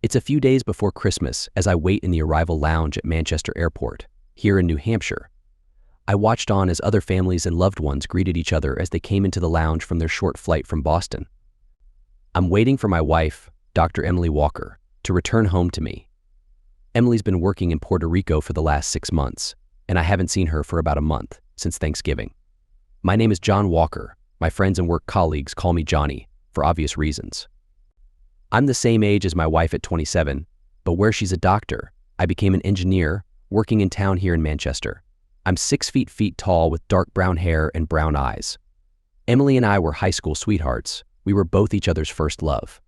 It's a few days before Christmas as I wait in the arrival lounge at Manchester Airport, here in New Hampshire. I watched on as other families and loved ones greeted each other as they came into the lounge from their short flight from Boston. I'm waiting for my wife, Dr. Emily Walker, to return home to me. Emily's been working in Puerto Rico for the last 6 months, and I haven't seen her for about a month, since Thanksgiving. My name is John Walker. My friends and work colleagues call me Johnny, for obvious reasons. I'm the same age as my wife at 27, but where she's a doctor, I became an engineer working in town here in Manchester. I'm 6 feet tall with dark brown hair and brown eyes. Emily and I were high school sweethearts. We were both each other's first love.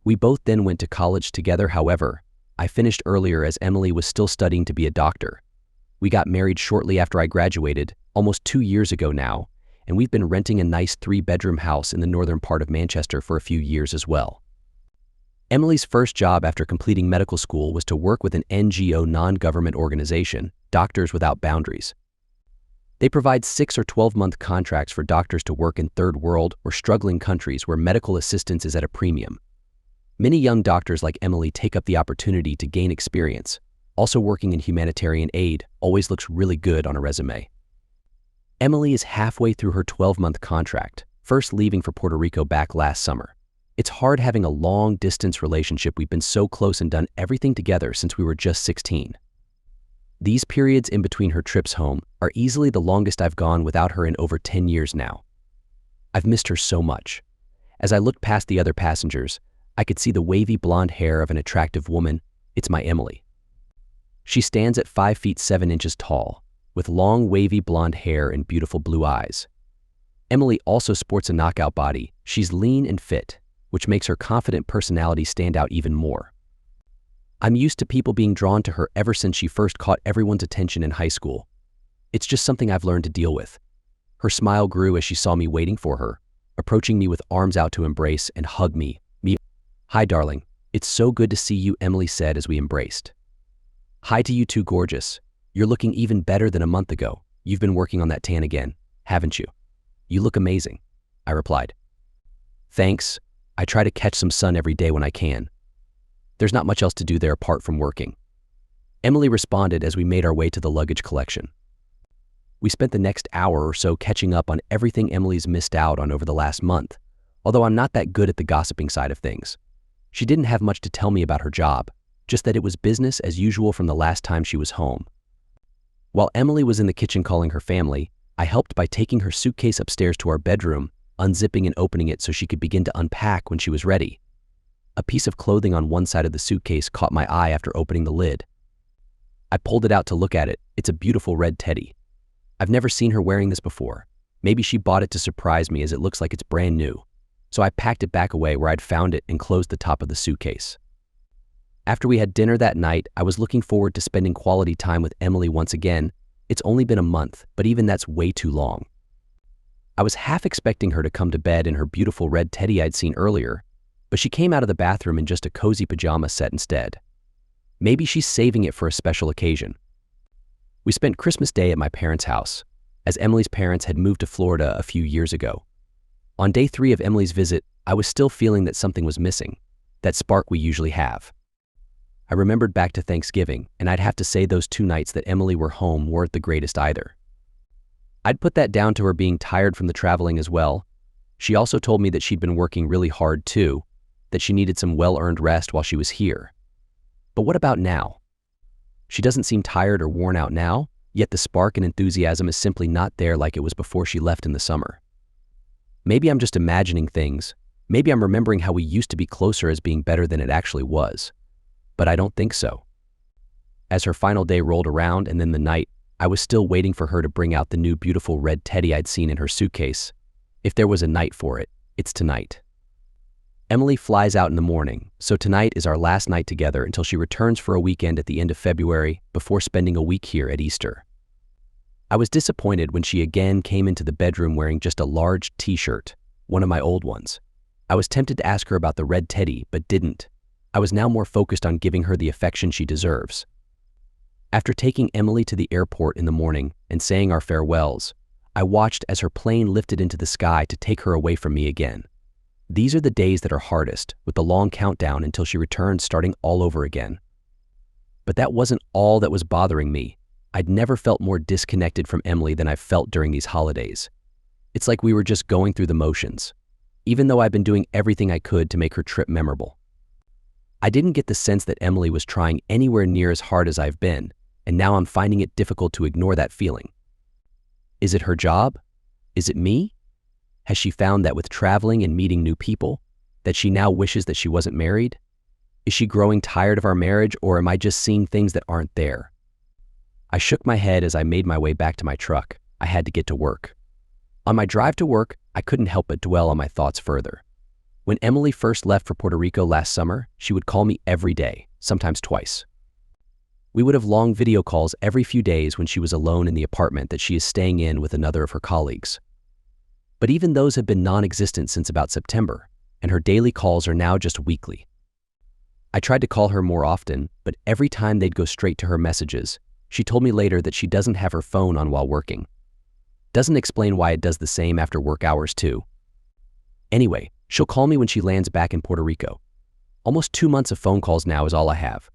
We both then went to college together. However, I finished earlier as Emily was still studying to be a doctor. We got married shortly after I graduated, almost 2 years ago now, and we've been renting a nice 3-bedroom house in the northern part of Manchester for a few years as well. Emily's first job after completing medical school was to work with an NGO non-government organization, Doctors Without Boundaries. They provide 6 or 12-month contracts for doctors to work in third world or struggling countries where medical assistance is at a premium. Many young doctors like Emily take up the opportunity to gain experience. Also working in humanitarian aid always looks really good on a resume. Emily is halfway through her 12-month contract, first leaving for Puerto Rico back last summer. It's hard having a long-distance relationship. We've been so close and done everything together since we were just 16. These periods in between her trips home are easily the longest I've gone without her in over 10 years now. I've missed her so much. As I looked past the other passengers, I could see the wavy blonde hair of an attractive woman. It's my Emily. She stands at 5 feet 7 inches tall, with long wavy blonde hair and beautiful blue eyes. Emily also sports a knockout body. She's lean and fit, which makes her confident personality stand out even more. I'm used to people being drawn to her ever since she first caught everyone's attention in high school. It's just something I've learned to deal with. Her smile grew as she saw me waiting for her, approaching me with arms out to embrace and hug me. "Hi, darling. It's so good to see you," Emily said as we embraced. "Hi to you too, gorgeous. You're looking even better than a month ago. You've been working on that tan again, haven't you? You look amazing," I replied. "Thanks. I try to catch some sun every day when I can. There's not much else to do there apart from working," Emily responded as we made our way to the luggage collection. We spent the next hour or so catching up on everything Emily's missed out on over the last month, although I'm not that good at the gossiping side of things. She didn't have much to tell me about her job, just that it was business as usual from the last time she was home. While Emily was in the kitchen calling her family, I helped by taking her suitcase upstairs to our bedroom, unzipping and opening it so she could begin to unpack when she was ready. A piece of clothing on one side of the suitcase caught my eye after opening the lid. I pulled it out to look at it. It's a beautiful red teddy. I've never seen her wearing this before. Maybe she bought it to surprise me as it looks like it's brand new. So I packed it back away where I'd found it and closed the top of the suitcase. After we had dinner that night, I was looking forward to spending quality time with Emily once again. It's only been a month, but even that's way too long. I was half expecting her to come to bed in her beautiful red teddy I'd seen earlier, but she came out of the bathroom in just a cozy pajama set instead. Maybe she's saving it for a special occasion. We spent Christmas Day at my parents' house, as Emily's parents had moved to Florida a few years ago. On day 3 of Emily's visit, I was still feeling that something was missing, that spark we usually have. I remembered back to Thanksgiving, and I'd have to say those 2 nights that Emily were home weren't the greatest either. I'd put that down to her being tired from the traveling as well. She also told me that she'd been working really hard too, that she needed some well-earned rest while she was here. But what about now? She doesn't seem tired or worn out now, yet the spark and enthusiasm is simply not there like it was before she left in the summer. Maybe I'm just imagining things. Maybe I'm remembering how we used to be closer as being better than it actually was. But I don't think so. As her final day rolled around and then the night, I was still waiting for her to bring out the new beautiful red teddy I'd seen in her suitcase. If there was a night for it, it's tonight. Emily flies out in the morning, so tonight is our last night together until she returns for a weekend at the end of February before spending a week here at Easter. I was disappointed when she again came into the bedroom wearing just a large t-shirt, one of my old ones. I was tempted to ask her about the red teddy, but didn't. I was now more focused on giving her the affection she deserves. After taking Emily to the airport in the morning and saying our farewells, I watched as her plane lifted into the sky to take her away from me again. These are the days that are hardest, with the long countdown until she returns, starting all over again. But that wasn't all that was bothering me. I'd never felt more disconnected from Emily than I've felt during these holidays. It's like we were just going through the motions, even though I've been doing everything I could to make her trip memorable. I didn't get the sense that Emily was trying anywhere near as hard as I've been, and now I'm finding it difficult to ignore that feeling. Is it her job? Is it me? Has she found that with traveling and meeting new people, that she now wishes that she wasn't married? Is she growing tired of our marriage, or am I just seeing things that aren't there? I shook my head as I made my way back to my truck. I had to get to work. On my drive to work, I couldn't help but dwell on my thoughts further. When Emily first left for Puerto Rico last summer, she would call me every day, sometimes twice. We would have long video calls every few days when she was alone in the apartment that she is staying in with another of her colleagues. But even those have been non-existent since about September, and her daily calls are now just weekly. I tried to call her more often, but every time they'd go straight to her messages. She told me later that she doesn't have her phone on while working. Doesn't explain why it does the same after work hours too. Anyway, she'll call me when she lands back in Puerto Rico. Almost 2 months of phone calls now is all I have.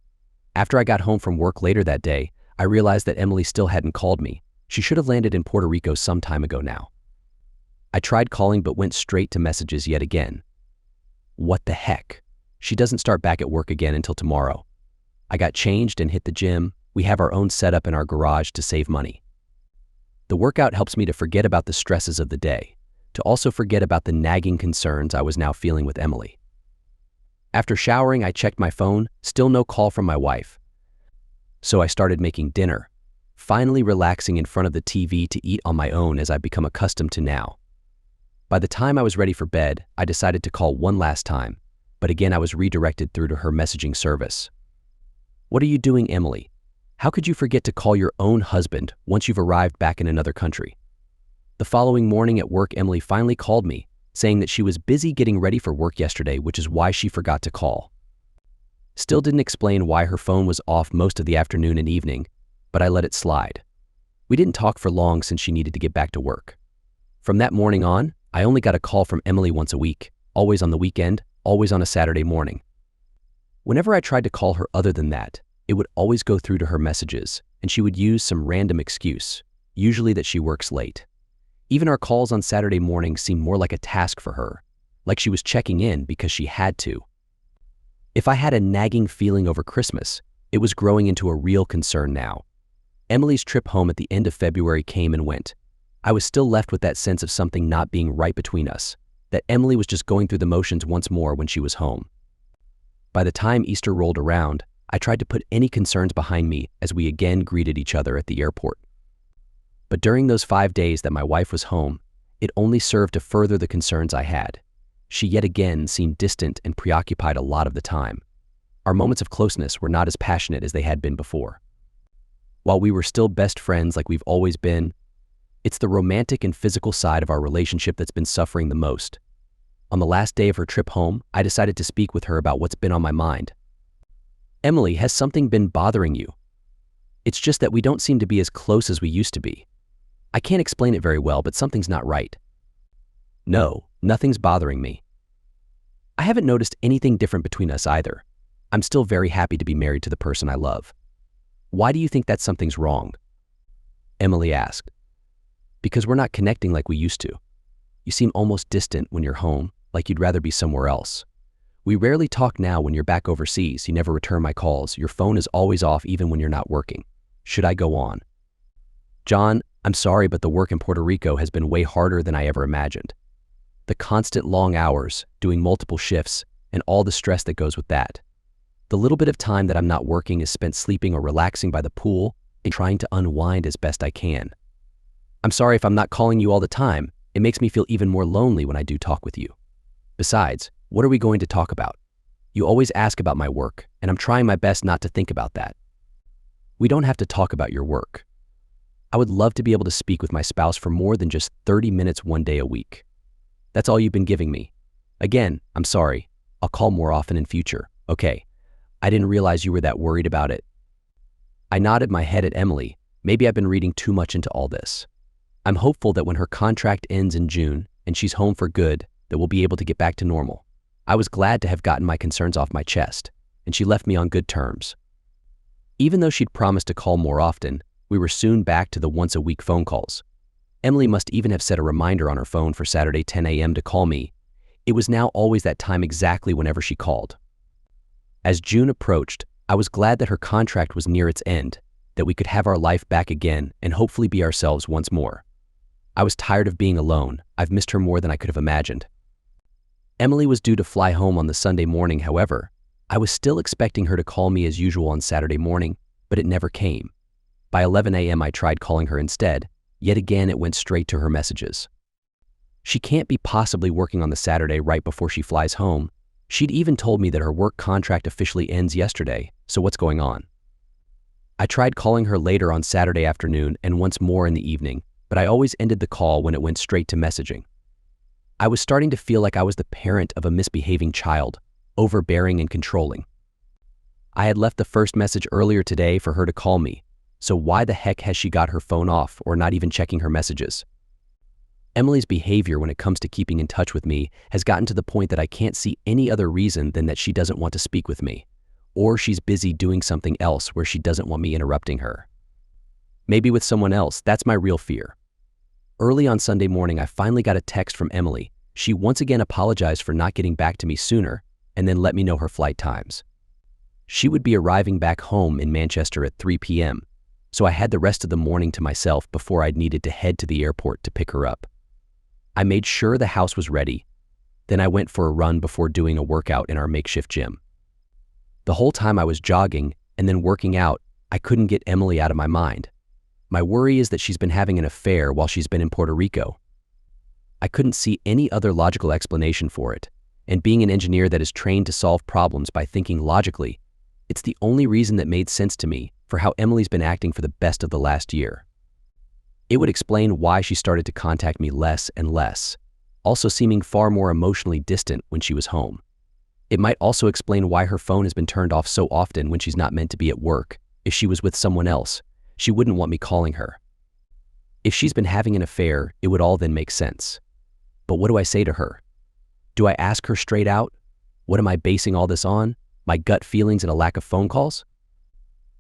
After I got home from work later that day, I realized that Emily still hadn't called me. She should have landed in Puerto Rico some time ago now. I tried calling but went straight to messages yet again. What the heck? She doesn't start back at work again until tomorrow. I got changed and hit the gym. We have our own setup in our garage to save money. The workout helps me to forget about the stresses of the day, to also forget about the nagging concerns I was now feeling with Emily. After showering, I checked my phone, still no call from my wife. So I started making dinner, finally relaxing in front of the TV to eat on my own as I've become accustomed to now. By the time I was ready for bed, I decided to call one last time, but again I was redirected through to her messaging service. What are you doing, Emily? How could you forget to call your own husband once you've arrived back in another country? The following morning at work, Emily finally called me, saying that she was busy getting ready for work yesterday, which is why she forgot to call. Still didn't explain why her phone was off most of the afternoon and evening, but I let it slide. We didn't talk for long since she needed to get back to work. From that morning on, I only got a call from Emily once a week, always on the weekend, always on a Saturday morning. Whenever I tried to call her other than that, it would always go through to her messages, and she would use some random excuse, usually that she works late. Even our calls on Saturday mornings seemed more like a task for her, like she was checking in because she had to. If I had a nagging feeling over Christmas, it was growing into a real concern now. Emily's trip home at the end of February came and went. I was still left with that sense of something not being right between us, that Emily was just going through the motions once more when she was home. By the time Easter rolled around, I tried to put any concerns behind me as we again greeted each other at the airport. But during those 5 days that my wife was home, it only served to further the concerns I had. She yet again seemed distant and preoccupied a lot of the time. Our moments of closeness were not as passionate as they had been before. While we were still best friends like we've always been, it's the romantic and physical side of our relationship that's been suffering the most. On the last day of her trip home, I decided to speak with her about what's been on my mind. Emily, has something been bothering you? It's just that we don't seem to be as close as we used to be. I can't explain it very well, but something's not right. No, nothing's bothering me. I haven't noticed anything different between us either. I'm still very happy to be married to the person I love. Why do you think that something's wrong? Emily asked. Because we're not connecting like we used to. You seem almost distant when you're home, like you'd rather be somewhere else. We rarely talk now when you're back overseas. You never return my calls. Your phone is always off even when you're not working. Should I go on? John, I'm sorry, but the work in Puerto Rico has been way harder than I ever imagined. The constant long hours, doing multiple shifts, and all the stress that goes with that. The little bit of time that I'm not working is spent sleeping or relaxing by the pool and trying to unwind as best I can. I'm sorry if I'm not calling you all the time. It makes me feel even more lonely when I do talk with you. Besides, what are we going to talk about? You always ask about my work, and I'm trying my best not to think about that. We don't have to talk about your work. I would love to be able to speak with my spouse for more than just 30 minutes one day a week. That's all you've been giving me. Again, I'm sorry. I'll call more often in future. Okay. I didn't realize you were that worried about it. I nodded my head at Emily. Maybe I've been reading too much into all this. I'm hopeful that when her contract ends in June and she's home for good, that we'll be able to get back to normal. I was glad to have gotten my concerns off my chest, and she left me on good terms. Even though she'd promised to call more often, we were soon back to the once-a-week phone calls. Emily must even have set a reminder on her phone for Saturday 10 a.m. to call me. It was now always that time exactly whenever she called. As June approached, I was glad that her contract was near its end, that we could have our life back again and hopefully be ourselves once more. I was tired of being alone. I've missed her more than I could have imagined. Emily was due to fly home on the Sunday morning, however. I was still expecting her to call me as usual on Saturday morning, but it never came. By 11 a.m. I tried calling her instead. Yet again it went straight to her messages. She can't be possibly working on the Saturday right before she flies home. She'd even told me that her work contract officially ends yesterday, so what's going on? I tried calling her later on Saturday afternoon and once more in the evening, but I always ended the call when it went straight to messaging. I was starting to feel like I was the parent of a misbehaving child, overbearing and controlling. I had left the first message earlier today for her to call me, so why the heck has she got her phone off or not even checking her messages? Emily's behavior when it comes to keeping in touch with me has gotten to the point that I can't see any other reason than that she doesn't want to speak with me, or she's busy doing something else where she doesn't want me interrupting her. Maybe with someone else. That's my real fear. Early on Sunday morning, I finally got a text from Emily. She once again apologized for not getting back to me sooner and then let me know her flight times. She would be arriving back home in Manchester at 3 p.m., so I had the rest of the morning to myself before I'd needed to head to the airport to pick her up. I made sure the house was ready. Then I went for a run before doing a workout in our makeshift gym. The whole time I was jogging and then working out, I couldn't get Emily out of my mind. My worry is that she's been having an affair while she's been in Puerto Rico. I couldn't see any other logical explanation for it, and being an engineer that is trained to solve problems by thinking logically, it's the only reason that made sense to me for how Emily's been acting for the best of the last year. It would explain why she started to contact me less and less, also seeming far more emotionally distant when she was home. It might also explain why her phone has been turned off so often when she's not meant to be at work. If she was with someone else, she wouldn't want me calling her. If she's been having an affair, it would all then make sense. But what do I say to her? Do I ask her straight out? What am I basing all this on? My gut feelings and a lack of phone calls?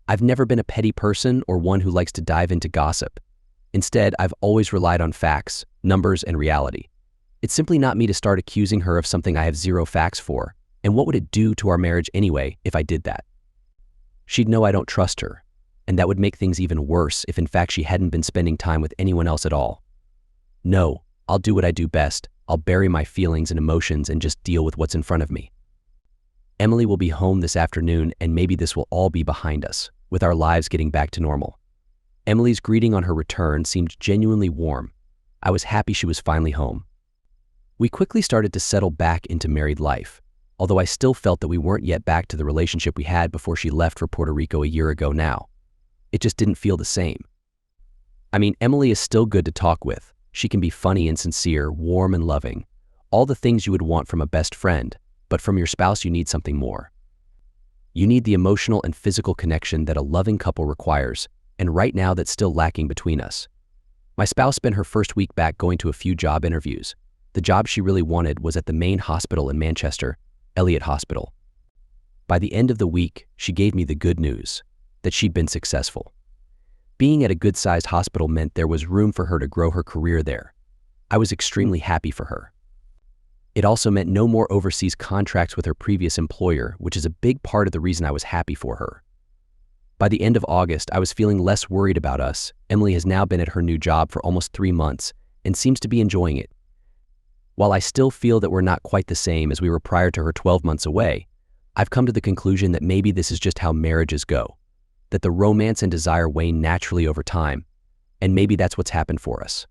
I've never been a petty person or one who likes to dive into gossip. Instead, I've always relied on facts, numbers, and reality. It's simply not me to start accusing her of something I have zero facts for, and what would it do to our marriage anyway if I did that? She'd know I don't trust her, and that would make things even worse if in fact she hadn't been spending time with anyone else at all. No, I'll do what I do best. I'll bury my feelings and emotions and just deal with what's in front of me. Emily will be home this afternoon, and maybe this will all be behind us, with our lives getting back to normal. Emily's greeting on her return seemed genuinely warm. I was happy she was finally home. We quickly started to settle back into married life, although I still felt that we weren't yet back to the relationship we had before she left for Puerto Rico a year ago now. It just didn't feel the same. I mean, Emily is still good to talk with. She can be funny and sincere, warm and loving, all the things you would want from a best friend, but from your spouse you need something more. You need the emotional and physical connection that a loving couple requires, and right now that's still lacking between us. My spouse spent her first week back going to a few job interviews. The job she really wanted was at the main hospital in Manchester, Elliott Hospital. By the end of the week, she gave me the good news, that she'd been successful. Being at a good-sized hospital meant there was room for her to grow her career there. I was extremely happy for her. It also meant no more overseas contracts with her previous employer, which is a big part of the reason I was happy for her. By the end of August, I was feeling less worried about us. Emily has now been at her new job for almost 3 months and seems to be enjoying it. While I still feel that we're not quite the same as we were prior to her 12 months away, I've come to the conclusion that maybe this is just how marriages go, that the romance and desire wane naturally over time, and maybe that's what's happened for us.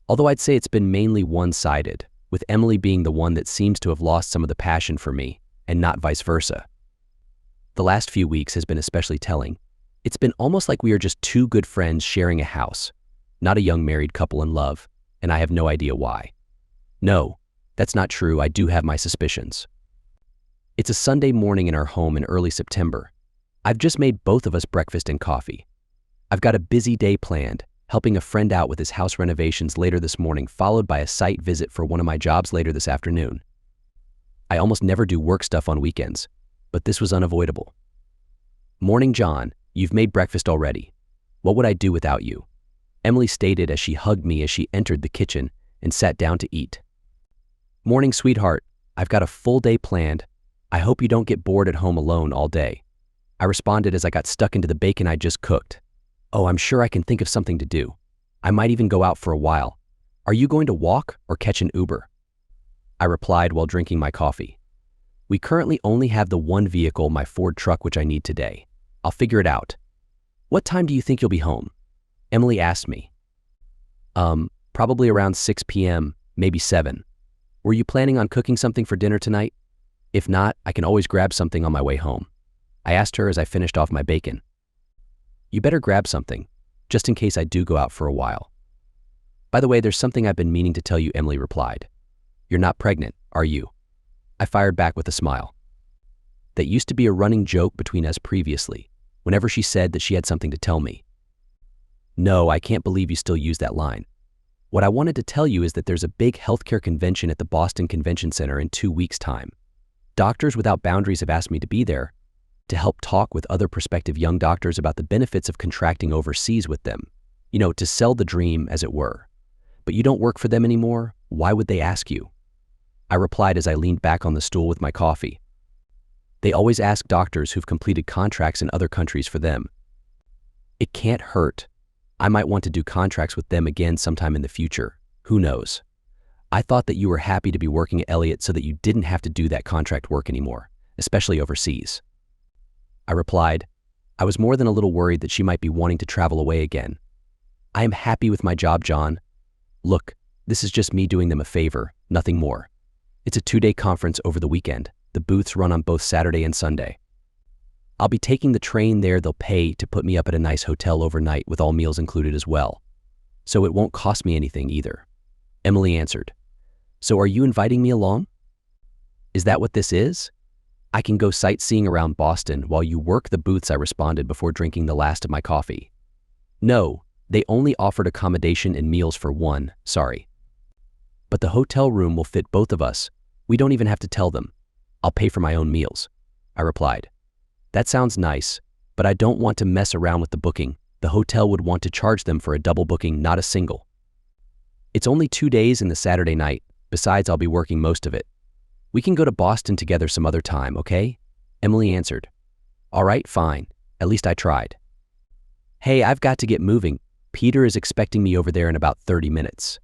Although I'd say it's been mainly one-sided, with Emily being the one that seems to have lost some of the passion for me, and not vice versa. The last few weeks has been especially telling. It's been almost like we are just two good friends sharing a house, not a young married couple in love, and I have no idea why. No, that's not true. I do have my suspicions. It's a Sunday morning in our home in early September. I've just made both of us breakfast and coffee. I've got a busy day planned, helping a friend out with his house renovations later this morning, followed by a site visit for one of my jobs later this afternoon. I almost never do work stuff on weekends, but this was unavoidable. Morning, John. You've made breakfast already. What would I do without you? Emily stated as she hugged me as she entered the kitchen and sat down to eat. Morning, sweetheart. I've got a full day planned. I hope you don't get bored at home alone all day. I responded as I got stuck into the bacon I just cooked. Oh, I'm sure I can think of something to do. I might even go out for a while. Are you going to walk or catch an Uber? I replied while drinking my coffee. We currently only have the one vehicle, my Ford truck, which I need today. I'll figure it out. What time do you think you'll be home? Emily asked me. Probably around 6 p.m., maybe 7. Were you planning on cooking something for dinner tonight? If not, I can always grab something on my way home. I asked her as I finished off my bacon. You better grab something, just in case I do go out for a while. By the way, there's something I've been meaning to tell you, Emily replied. You're not pregnant, are you? I fired back with a smile. That used to be a running joke between us previously, whenever she said that she had something to tell me. No, I can't believe you still use that line. What I wanted to tell you is that there's a big healthcare convention at the Boston Convention Center in 2 weeks' time. Doctors Without Boundaries have asked me to be there to help talk with other prospective young doctors about the benefits of contracting overseas with them. You know, to sell the dream, as it were. But you don't work for them anymore? Why would they ask you? I replied as I leaned back on the stool with my coffee. They always ask doctors who've completed contracts in other countries for them. It can't hurt. I might want to do contracts with them again sometime in the future. Who knows? I thought that you were happy to be working at Elliott so that you didn't have to do that contract work anymore, especially overseas. I replied, I was more than a little worried that she might be wanting to travel away again. I am happy with my job, John. Look, this is just me doing them a favor, nothing more. It's a 2-day conference over the weekend. The booths run on both Saturday and Sunday. I'll be taking the train there. They'll pay to put me up at a nice hotel overnight with all meals included as well. So it won't cost me anything either. Emily answered. So are you inviting me along? Is that what this is? I can go sightseeing around Boston while you work the booths, I responded before drinking the last of my coffee. No, they only offered accommodation and meals for one, sorry. But the hotel room will fit both of us. We don't even have to tell them. I'll pay for my own meals, I replied. That sounds nice, but I don't want to mess around with the booking. The hotel would want to charge them for a double booking, not a single. It's only 2 days and the Saturday night. Besides, I'll be working most of it. We can go to Boston together some other time, okay? Emily answered. All right, fine. At least I tried. Hey, I've got to get moving. Peter is expecting me over there in about 30 minutes.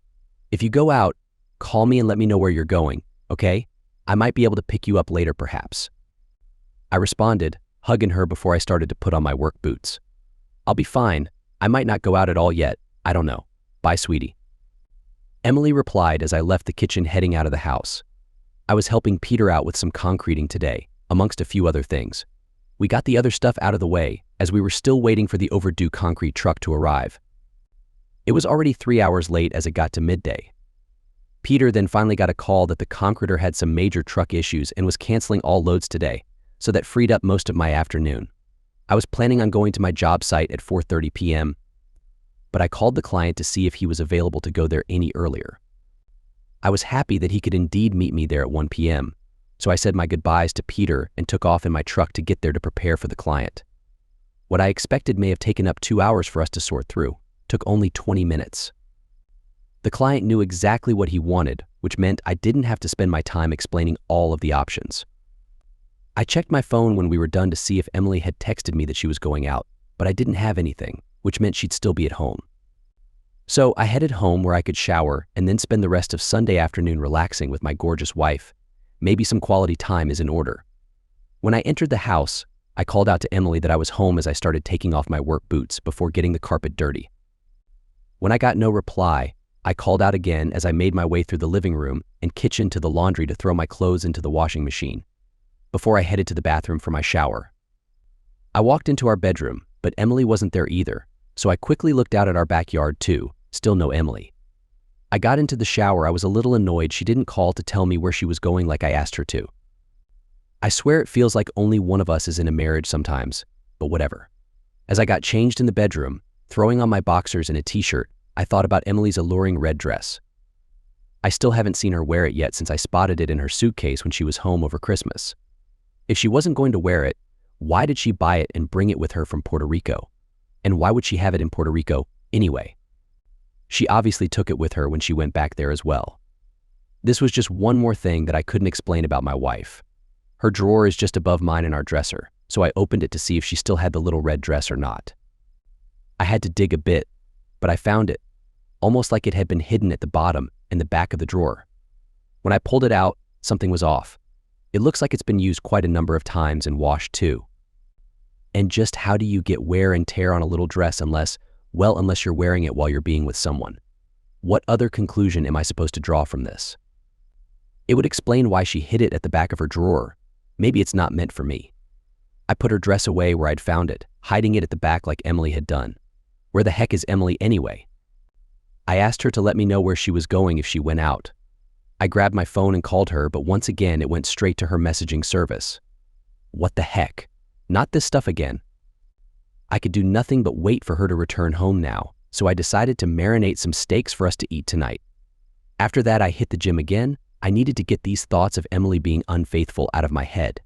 If you go out, call me and let me know where you're going, okay? I might be able to pick you up later, perhaps. I responded, hugging her before I started to put on my work boots. I'll be fine. I might not go out at all yet. I don't know. Bye, sweetie. Emily replied as I left the kitchen heading out of the house. I was helping Peter out with some concreting today, amongst a few other things. We got the other stuff out of the way as we were still waiting for the overdue concrete truck to arrive. It was already 3 hours late as it got to midday. Peter then finally got a call that the concreter had some major truck issues and was canceling all loads today, so that freed up most of my afternoon. I was planning on going to my job site at 4:30 p.m., but I called the client to see if he was available to go there any earlier. I was happy that he could indeed meet me there at 1 p.m., so I said my goodbyes to Peter and took off in my truck to get there to prepare for the client. What I expected may have taken up 2 hours for us to sort through took only 20 minutes. The client knew exactly what he wanted, which meant I didn't have to spend my time explaining all of the options. I checked my phone when we were done to see if Emily had texted me that she was going out, but I didn't have anything, which meant she'd still be at home. So I headed home where I could shower and then spend the rest of Sunday afternoon relaxing with my gorgeous wife. Maybe some quality time is in order. When I entered the house, I called out to Emily that I was home as I started taking off my work boots before getting the carpet dirty. When I got no reply, I called out again as I made my way through the living room and kitchen to the laundry to throw my clothes into the washing machine, before I headed to the bathroom for my shower. I walked into our bedroom, but Emily wasn't there either, so I quickly looked out at our backyard too, still no Emily. I got into the shower. I was a little annoyed she didn't call to tell me where she was going like I asked her to. I swear it feels like only one of us is in a marriage sometimes, but whatever. As I got changed in the bedroom, Throwing on my boxers and a t-shirt, I thought about Emily's alluring red dress. I still haven't seen her wear it yet since I spotted it in her suitcase when she was home over Christmas. If she wasn't going to wear it, why did she buy it and bring it with her from Puerto Rico? And why would she have it in Puerto Rico anyway? She obviously took it with her when she went back there as well. This was just one more thing that I couldn't explain about my wife. Her drawer is just above mine in our dresser, so I opened it to see if she still had the little red dress or not. I had to dig a bit, but I found it, almost like it had been hidden at the bottom in the back of the drawer. When I pulled it out, something was off. It looks like it's been used quite a number of times and washed too. And just how do you get wear and tear on a little dress unless you're wearing it while you're being with someone? What other conclusion am I supposed to draw from this? It would explain why she hid it at the back of her drawer. Maybe it's not meant for me. I put her dress away where I'd found it, hiding it at the back like Emily had done. Where the heck is Emily anyway? I asked her to let me know where she was going if she went out. I grabbed my phone and called her, but once again it went straight to her messaging service. What the heck? Not this stuff again. I could do nothing but wait for her to return home now, so I decided to marinate some steaks for us to eat tonight. After that, I hit the gym again. I needed to get these thoughts of Emily being unfaithful out of my head.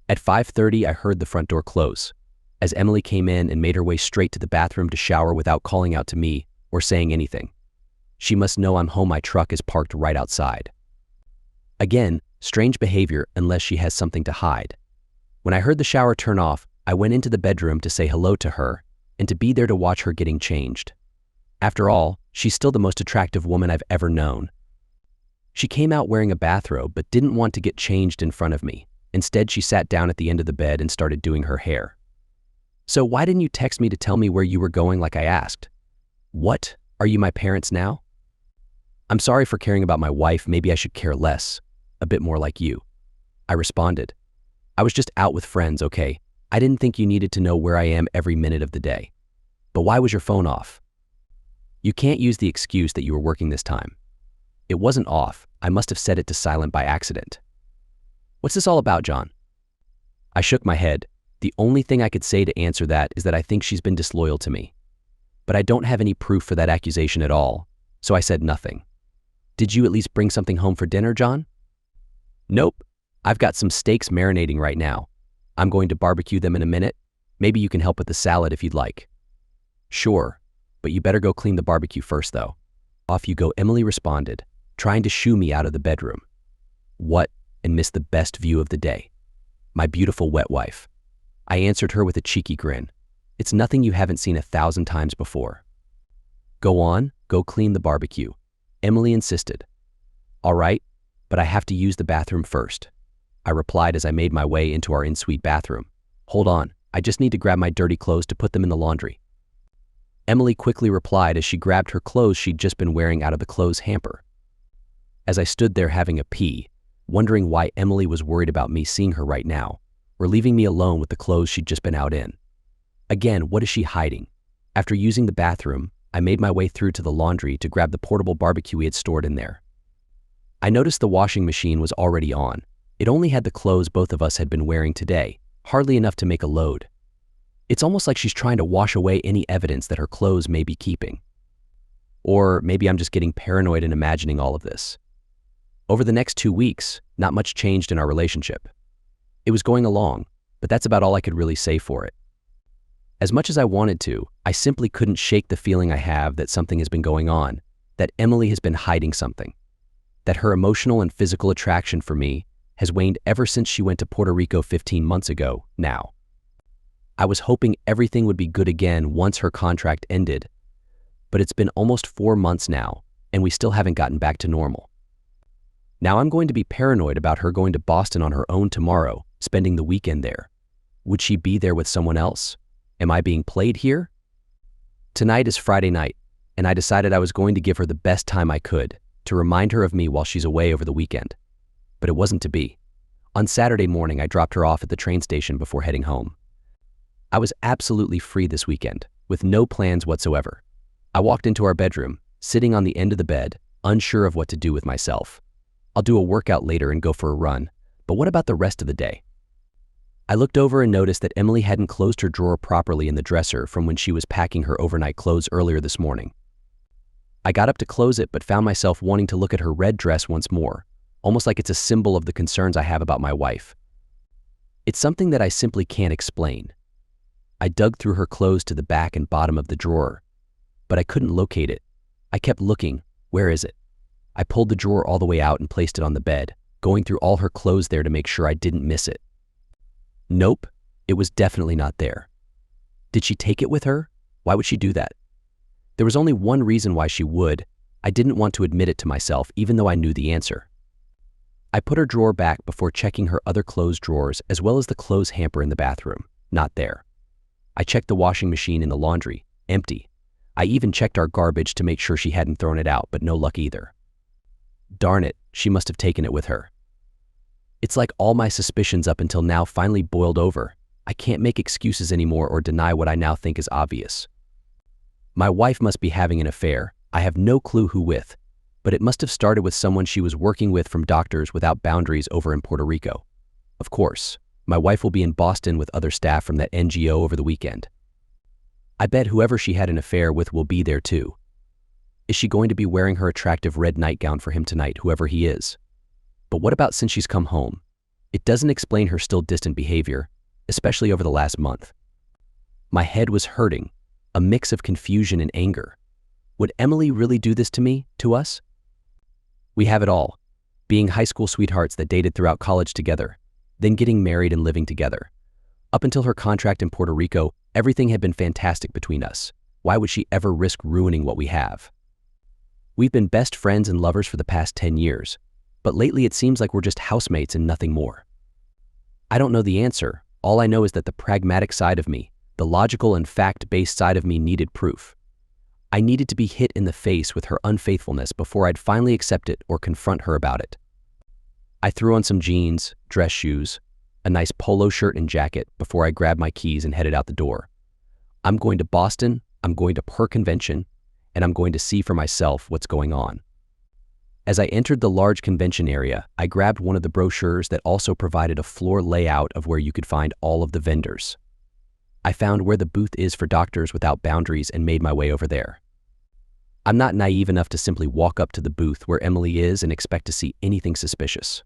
At 5:30, I heard the front door close, as Emily came in and made her way straight to the bathroom to shower without calling out to me or saying anything. She must know I'm home. My truck is parked right outside. Again, strange behavior unless she has something to hide. When I heard the shower turn off, I went into the bedroom to say hello to her and to be there to watch her getting changed. After all, she's still the most attractive woman I've ever known. She came out wearing a bathrobe but didn't want to get changed in front of me. Instead, she sat down at the end of the bed and started doing her hair. So why didn't you text me to tell me where you were going like I asked? What? Are you my parents now? I'm sorry for caring about my wife. Maybe I should care less, a bit more like you. I responded. I was just out with friends, okay? I didn't think you needed to know where I am every minute of the day. But why was your phone off? You can't use the excuse that you were working this time. It wasn't off. I must have set it to silent by accident. What's this all about, John? I shook my head. The only thing I could say to answer that is that I think she's been disloyal to me. But I don't have any proof for that accusation at all, so I said nothing. Did you at least bring something home for dinner, John? Nope. I've got some steaks marinating right now. I'm going to barbecue them in a minute. Maybe you can help with the salad if you'd like. Sure, but you better go clean the barbecue first, though. Off you go, Emily responded, trying to shoo me out of the bedroom. What? And missed the best view of the day. My beautiful wet wife. I answered her with a cheeky grin. It's nothing you haven't seen 1,000 times before. Go on, go clean the barbecue, Emily insisted. All right, but I have to use the bathroom first, I replied as I made my way into our in-suite bathroom. Hold on, I just need to grab my dirty clothes to put them in the laundry. Emily quickly replied as she grabbed her clothes she'd just been wearing out of the clothes hamper. As I stood there having a pee, wondering why Emily was worried about me seeing her right now, or leaving me alone with the clothes she'd just been out in. Again, what is she hiding? After using the bathroom, I made my way through to the laundry to grab the portable barbecue we had stored in there. I noticed the washing machine was already on. It only had the clothes both of us had been wearing today, hardly enough to make a load. It's almost like she's trying to wash away any evidence that her clothes may be keeping. Or maybe I'm just getting paranoid and imagining all of this. Over the next 2 weeks, not much changed in our relationship. It was going along, but that's about all I could really say for it. As much as I wanted to, I simply couldn't shake the feeling I have that something has been going on, that Emily has been hiding something, that her emotional and physical attraction for me has waned ever since she went to Puerto Rico 15 months ago now. I was hoping everything would be good again once her contract ended, but it's been almost 4 months now, and we still haven't gotten back to normal. Now I'm going to be paranoid about her going to Boston on her own tomorrow, spending the weekend there. Would she be there with someone else? Am I being played here? Tonight is Friday night, and I decided I was going to give her the best time I could to remind her of me while she's away over the weekend. But it wasn't to be. On Saturday morning, I dropped her off at the train station before heading home. I was absolutely free this weekend, with no plans whatsoever. I walked into our bedroom, sitting on the end of the bed, unsure of what to do with myself. I'll do a workout later and go for a run, but what about the rest of the day? I looked over and noticed that Emily hadn't closed her drawer properly in the dresser from when she was packing her overnight clothes earlier this morning. I got up to close it but found myself wanting to look at her red dress once more, almost like it's a symbol of the concerns I have about my wife. It's something that I simply can't explain. I dug through her clothes to the back and bottom of the drawer, but I couldn't locate it. I kept looking. Where is it? I pulled the drawer all the way out and placed it on the bed, going through all her clothes there to make sure I didn't miss it. Nope, it was definitely not there. Did she take it with her? Why would she do that? There was only one reason why she would. I didn't want to admit it to myself, even though I knew the answer. I put her drawer back before checking her other clothes drawers as well as the clothes hamper in the bathroom. Not there. I checked the washing machine and the laundry. Empty. I even checked our garbage to make sure she hadn't thrown it out, but no luck either. Darn it, she must have taken it with her. It's like all my suspicions up until now finally boiled over. I can't make excuses anymore or deny what I now think is obvious. My wife must be having an affair. I have no clue who with, but it must have started with someone she was working with from Doctors Without Boundaries over in Puerto Rico. Of course, my wife will be in Boston with other staff from that NGO over the weekend. I bet whoever she had an affair with will be there too. Is she going to be wearing her attractive red nightgown for him tonight, whoever he is? But what about since she's come home? It doesn't explain her still distant behavior, especially over the last month. My head was hurting, a mix of confusion and anger. Would Emily really do this to me, to us? We have it all, being high school sweethearts that dated throughout college together, then getting married and living together. Up until her contract in Puerto Rico, everything had been fantastic between us. Why would she ever risk ruining what we have? We've been best friends and lovers for the past 10 years, but lately it seems like we're just housemates and nothing more. I don't know the answer. All I know is that the pragmatic side of me, the logical and fact-based side of me needed proof. I needed to be hit in the face with her unfaithfulness before I'd finally accept it or confront her about it. I threw on some jeans, dress shoes, a nice polo shirt and jacket before I grabbed my keys and headed out the door. I'm going to Boston, I'm going to her convention, and I'm going to see for myself what's going on. As I entered the large convention area, I grabbed one of the brochures that also provided a floor layout of where you could find all of the vendors. I found where the booth is for Doctors Without Boundaries and made my way over there. I'm not naive enough to simply walk up to the booth where Emily is and expect to see anything suspicious.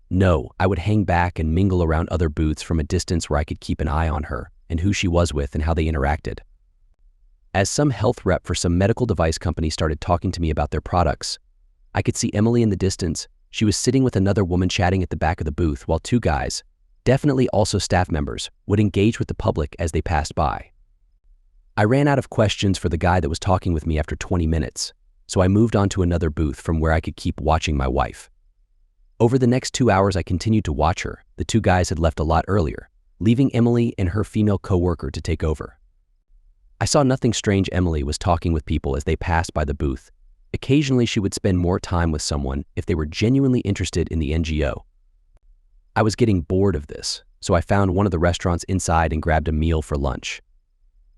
No, I would hang back and mingle around other booths from a distance where I could keep an eye on her and who she was with and how they interacted. As some health rep for some medical device company started talking to me about their products, I could see Emily in the distance. She was sitting with another woman chatting at the back of the booth while two guys, definitely also staff members, would engage with the public as they passed by. I ran out of questions for the guy that was talking with me after 20 minutes, so I moved on to another booth from where I could keep watching my wife. Over the next 2 hours, I continued to watch her. The two guys had left a lot earlier, leaving Emily and her female coworker to take over. I saw nothing strange. Emily was talking with people as they passed by the booth. Occasionally, she would spend more time with someone if they were genuinely interested in the NGO. I was getting bored of this, so I found one of the restaurants inside and grabbed a meal for lunch.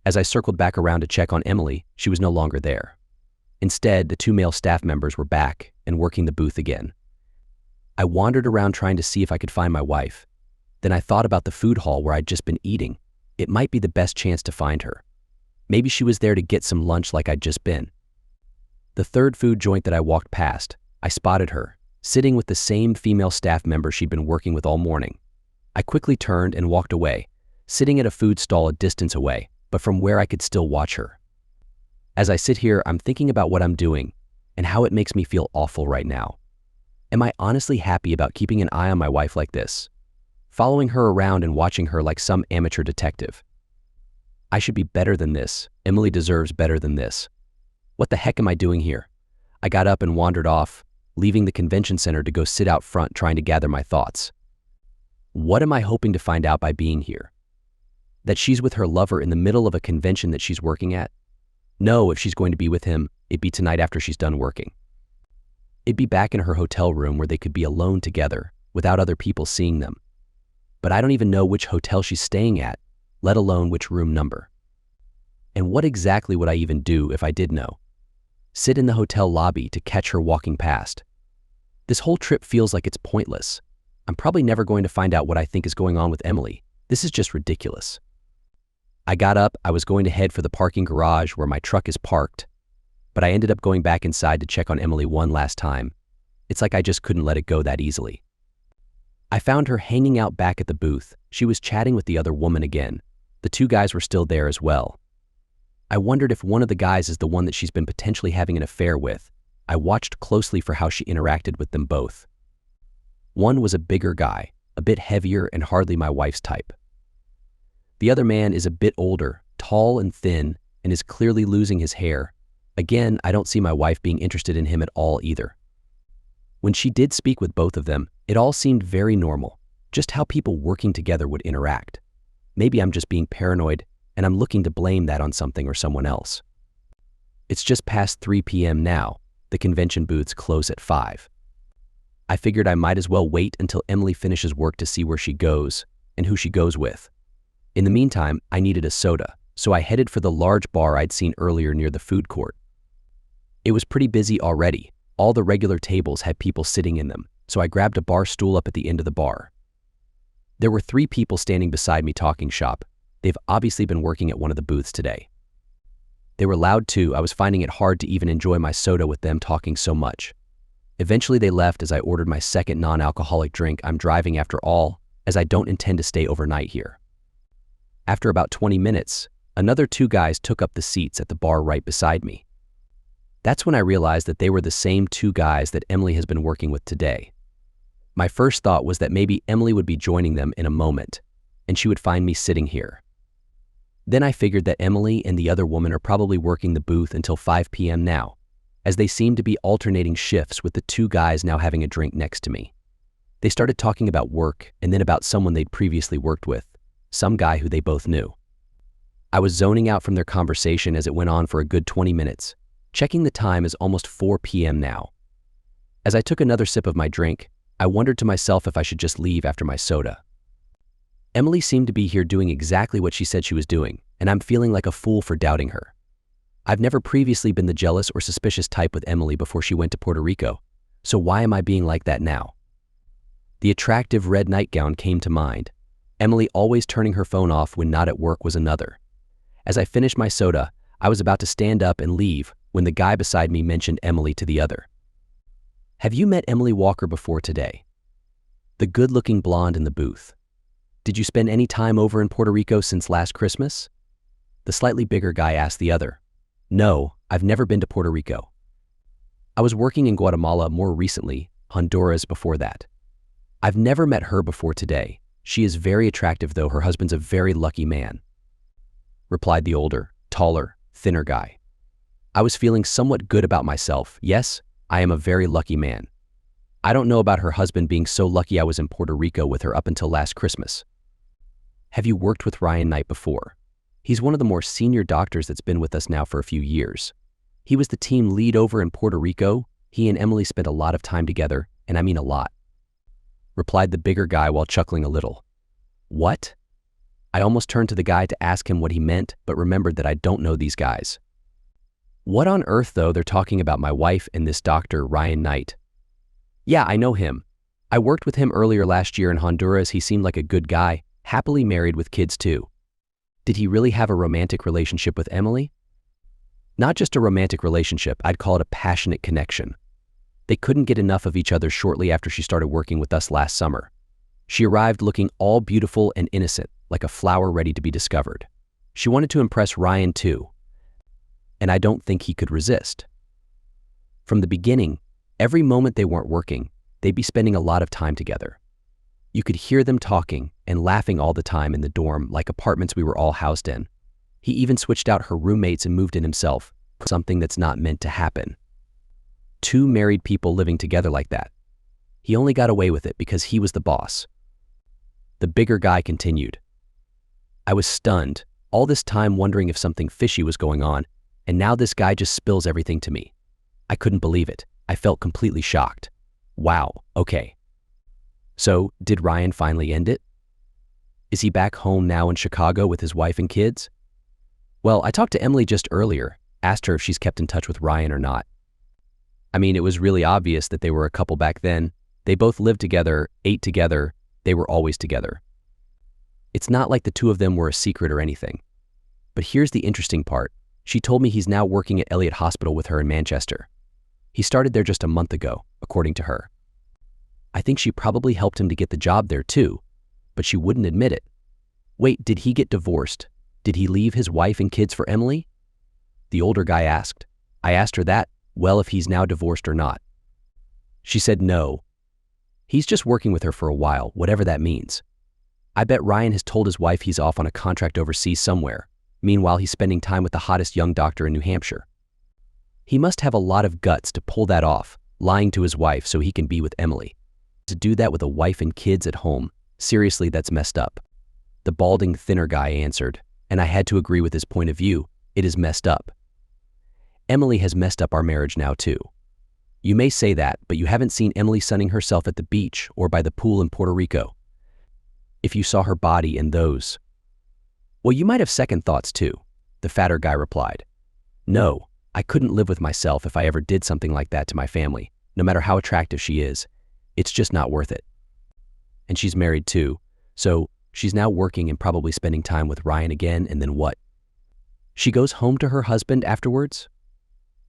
As I circled back around to check on Emily, she was no longer there. Instead, the two male staff members were back and working the booth again. I wandered around trying to see if I could find my wife. Then I thought about the food hall where I'd just been eating. It might be the best chance to find her. Maybe she was there to get some lunch like I'd just been. The third food joint that I walked past, I spotted her, sitting with the same female staff member she'd been working with all morning. I quickly turned and walked away, sitting at a food stall a distance away, but from where I could still watch her. As I sit here, I'm thinking about what I'm doing and how it makes me feel awful right now. Am I honestly happy about keeping an eye on my wife like this, following her around and watching her like some amateur detective? I should be better than this. Emily deserves better than this. What the heck am I doing here? I got up and wandered off, leaving the convention center to go sit out front trying to gather my thoughts. What am I hoping to find out by being here? That she's with her lover in the middle of a convention that she's working at? No, if she's going to be with him, it'd be tonight after she's done working. It'd be back in her hotel room where they could be alone together without other people seeing them. But I don't even know which hotel she's staying at, let alone which room number. And what exactly would I even do if I did know? Sit in the hotel lobby to catch her walking past. This whole trip feels like it's pointless. I'm probably never going to find out what I think is going on with Emily, This is just ridiculous. I got up, I was going to head for the parking garage where my truck is parked, but I ended up going back inside to check on Emily one last time. It's like I just couldn't let it go that easily. I found her hanging out back at the booth. She was chatting with the other woman again. The two guys were still there as well. I wondered if one of the guys is the one that she's been potentially having an affair with. I watched closely for how she interacted with them both. One was a bigger guy, a bit heavier and hardly my wife's type. The other man is a bit older, tall and thin, and is clearly losing his hair. Again, I don't see my wife being interested in him at all either. When she did speak with both of them, it all seemed very normal, just how people working together would interact. Maybe I'm just being paranoid, and I'm looking to blame that on something or someone else. It's just past 3 p.m. now. The convention booths close at 5. I figured I might as well wait until Emily finishes work to see where she goes and who she goes with. In the meantime, I needed a soda, so I headed for the large bar I'd seen earlier near the food court. It was pretty busy already. All the regular tables had people sitting in them, so I grabbed a bar stool up at the end of the bar. There were 3 people standing beside me talking shop. They've obviously been working at one of the booths today. They were loud too. I was finding it hard to even enjoy my soda with them talking so much. Eventually they left as I ordered my second non-alcoholic drink. I'm driving after all, as I don't intend to stay overnight here. After about 20 minutes, another 2 guys took up the seats at the bar right beside me. That's when I realized that they were the same 2 guys that Emily has been working with today. My first thought was that maybe Emily would be joining them in a moment, and she would find me sitting here. Then I figured that Emily and the other woman are probably working the booth until 5 p.m. now, as they seemed to be alternating shifts with the 2 guys now having a drink next to me. They started talking about work and then about someone they'd previously worked with, some guy who they both knew. I was zoning out from their conversation as it went on for a good 20 minutes. Checking the time is almost 4 p.m. now. As I took another sip of my drink, I wondered to myself if I should just leave after my soda. Emily seemed to be here doing exactly what she said she was doing, and I'm feeling like a fool for doubting her. I've never previously been the jealous or suspicious type with Emily before she went to Puerto Rico, so why am I being like that now? The attractive red nightgown came to mind. Emily always turning her phone off when not at work was another. As I finished my soda, I was about to stand up and leave when the guy beside me mentioned Emily to the other. Have you met Emily Walker before today? The good-looking blonde in the booth. Did you spend any time over in Puerto Rico since last Christmas? The slightly bigger guy asked the other. No, I've never been to Puerto Rico. I was working in Guatemala more recently, Honduras before that. I've never met her before today. She is very attractive though, her husband's a very lucky man, replied the older, taller, thinner guy. I was feeling somewhat good about myself. Yes, I am a very lucky man. I don't know about her husband being so lucky I was in Puerto Rico with her up until last Christmas. Have you worked with Ryan Knight before? He's one of the more senior doctors that's been with us now for a few years. He was the team lead over in Puerto Rico. He and Emily spent a lot of time together, and I mean a lot, replied the bigger guy while chuckling a little. What? I almost turned to the guy to ask him what he meant, but remembered that I don't know these guys. What on earth though, they're talking about my wife and this doctor, Ryan Knight. Yeah, I know him. I worked with him earlier last year in Honduras. He seemed like a good guy, happily married with kids too. Did he really have a romantic relationship with Emily? Not just a romantic relationship, I'd call it a passionate connection. They couldn't get enough of each other shortly after she started working with us last summer. She arrived looking all beautiful and innocent, like a flower ready to be discovered. She wanted to impress Ryan too, and I don't think he could resist. From the beginning, every moment they weren't working, they'd be spending a lot of time together. You could hear them talking and laughing all the time in the dorm, like apartments we were all housed in. He even switched out her roommates and moved in himself, something that's not meant to happen. 2 married people living together like that. He only got away with it because he was the boss. The bigger guy continued. I was stunned, all this time wondering if something fishy was going on, and now this guy just spills everything to me. I couldn't believe it. I felt completely shocked. Wow, okay. So, did Ryan finally end it? Is he back home now in Chicago with his wife and kids? Well, I talked to Emily just earlier, asked her if she's kept in touch with Ryan or not. I mean, it was really obvious that they were a couple back then. They both lived together, ate together, they were always together. It's not like the two of them were a secret or anything. But here's the interesting part. She told me he's now working at Elliott Hospital with her in Manchester. He started there just a month ago, according to her. I think she probably helped him to get the job there too, but she wouldn't admit it. Wait, did he get divorced? Did he leave his wife and kids for Emily? The older guy asked. I asked her that, well, if he's now divorced or not. She said no. He's just working with her for a while, whatever that means. I bet Ryan has told his wife he's off on a contract overseas somewhere. Meanwhile, he's spending time with the hottest young doctor in New Hampshire. He must have a lot of guts to pull that off, lying to his wife so he can be with Emily. To do that with a wife and kids at home, seriously, that's messed up. The balding, thinner guy answered, and I had to agree with his point of view. It is messed up. Emily has messed up our marriage now too. You may say that, but you haven't seen Emily sunning herself at the beach or by the pool in Puerto Rico. If you saw her body in those. Well, you might have second thoughts too, the fatter guy replied. No, I couldn't live with myself if I ever did something like that to my family, no matter how attractive she is. It's just not worth it. And she's married too, so she's now working and probably spending time with Ryan again, and then what? She goes home to her husband afterwards?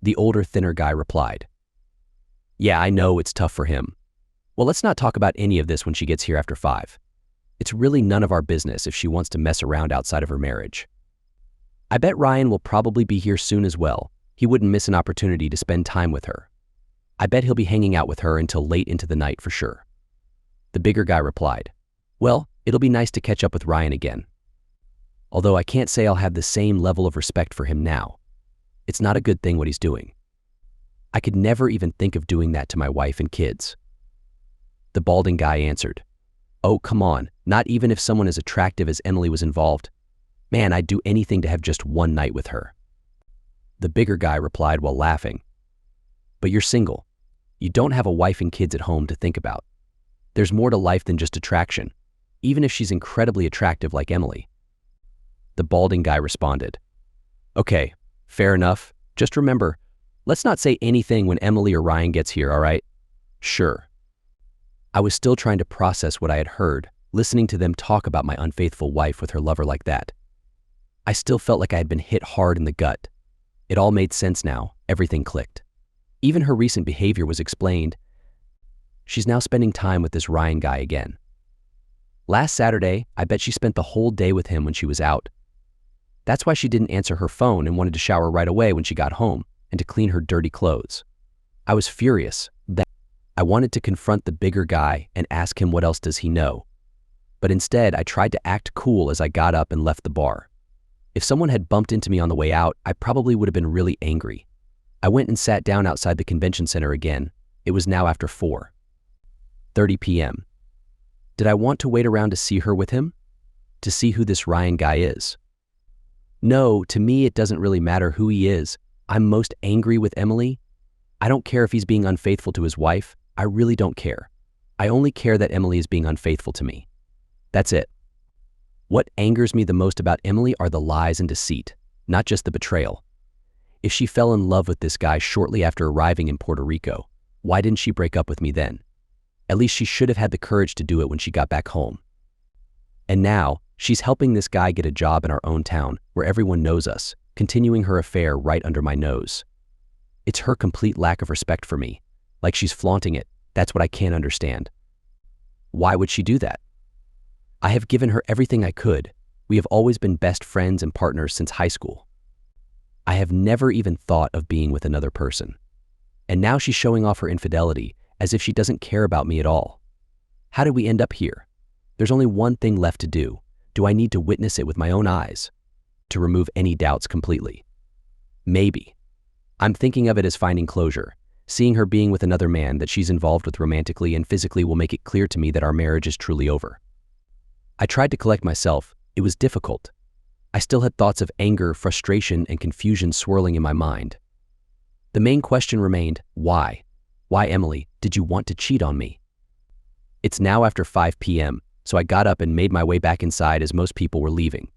The older, thinner guy replied. Yeah, I know it's tough for him. Well, let's not talk about any of this when she gets here after 5. It's really none of our business if she wants to mess around outside of her marriage. I bet Ryan will probably be here soon as well. He wouldn't miss an opportunity to spend time with her. I bet he'll be hanging out with her until late into the night for sure. The bigger guy replied, well, it'll be nice to catch up with Ryan again. Although I can't say I'll have the same level of respect for him now. It's not a good thing what he's doing. I could never even think of doing that to my wife and kids. The balding guy answered, oh, come on, not even if someone as attractive as Emily was involved. Man, I'd do anything to have just one night with her. The bigger guy replied while laughing, but you're single. You don't have a wife and kids at home to think about. There's more to life than just attraction, even if she's incredibly attractive like Emily. The balding guy responded, okay, fair enough. Just remember, let's not say anything when Emily or Ryan gets here, all right? Sure. I was still trying to process what I had heard, listening to them talk about my unfaithful wife with her lover like that. I still felt like I had been hit hard in the gut. It all made sense now, everything clicked. Even her recent behavior was explained. She's now spending time with this Ryan guy again. Last Saturday, I bet she spent the whole day with him when she was out. That's why she didn't answer her phone and wanted to shower right away when she got home and to clean her dirty clothes. I was furious. I wanted to confront the bigger guy and ask him what else does he know. But instead, I tried to act cool as I got up and left the bar. If someone had bumped into me on the way out, I probably would have been really angry. I went and sat down outside the convention center again. It was now after 4:30 p.m. Did I want to wait around to see her with him? To see who this Ryan guy is? No, to me it doesn't really matter who he is. I'm most angry with Emily. I don't care if he's being unfaithful to his wife. I really don't care. I only care that Emily is being unfaithful to me. That's it. What angers me the most about Emily are the lies and deceit, not just the betrayal. If she fell in love with this guy shortly after arriving in Puerto Rico, why didn't she break up with me then? At least she should have had the courage to do it when she got back home. And now, she's helping this guy get a job in our own town where everyone knows us, continuing her affair right under my nose. It's her complete lack of respect for me. Like she's flaunting it. That's what I can't understand. Why would she do that? I have given her everything I could. We have always been best friends and partners since high school. I have never even thought of being with another person. And now she's showing off her infidelity as if she doesn't care about me at all. How did we end up here? There's only one thing left to do. Do I need to witness it with my own eyes to remove any doubts completely? Maybe. I'm thinking of it as finding closure. Seeing her being with another man that she's involved with romantically and physically will make it clear to me that our marriage is truly over. I tried to collect myself. It was difficult. I still had thoughts of anger, frustration, and confusion swirling in my mind. The main question remained, why? Why, Emily, did you want to cheat on me? It's now after 5 p.m., so I got up and made my way back inside as most people were leaving.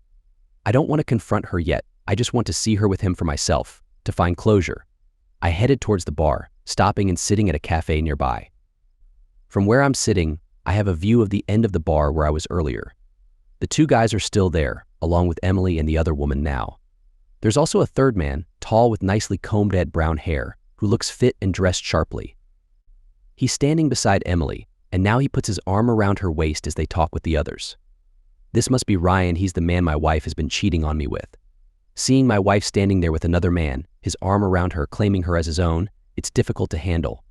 I don't want to confront her yet. I just want to see her with him for myself, to find closure. I headed towards the bar, stopping and sitting at a cafe nearby. From where I'm sitting, I have a view of the end of the bar where I was earlier. The two guys are still there, along with Emily and the other woman now. There's also a third man, tall with nicely combed brown hair, who looks fit and dressed sharply. He's standing beside Emily, and now he puts his arm around her waist as they talk with the others. This must be Ryan. He's the man my wife has been cheating on me with. Seeing my wife standing there with another man, his arm around her, claiming her as his own, it's difficult to handle.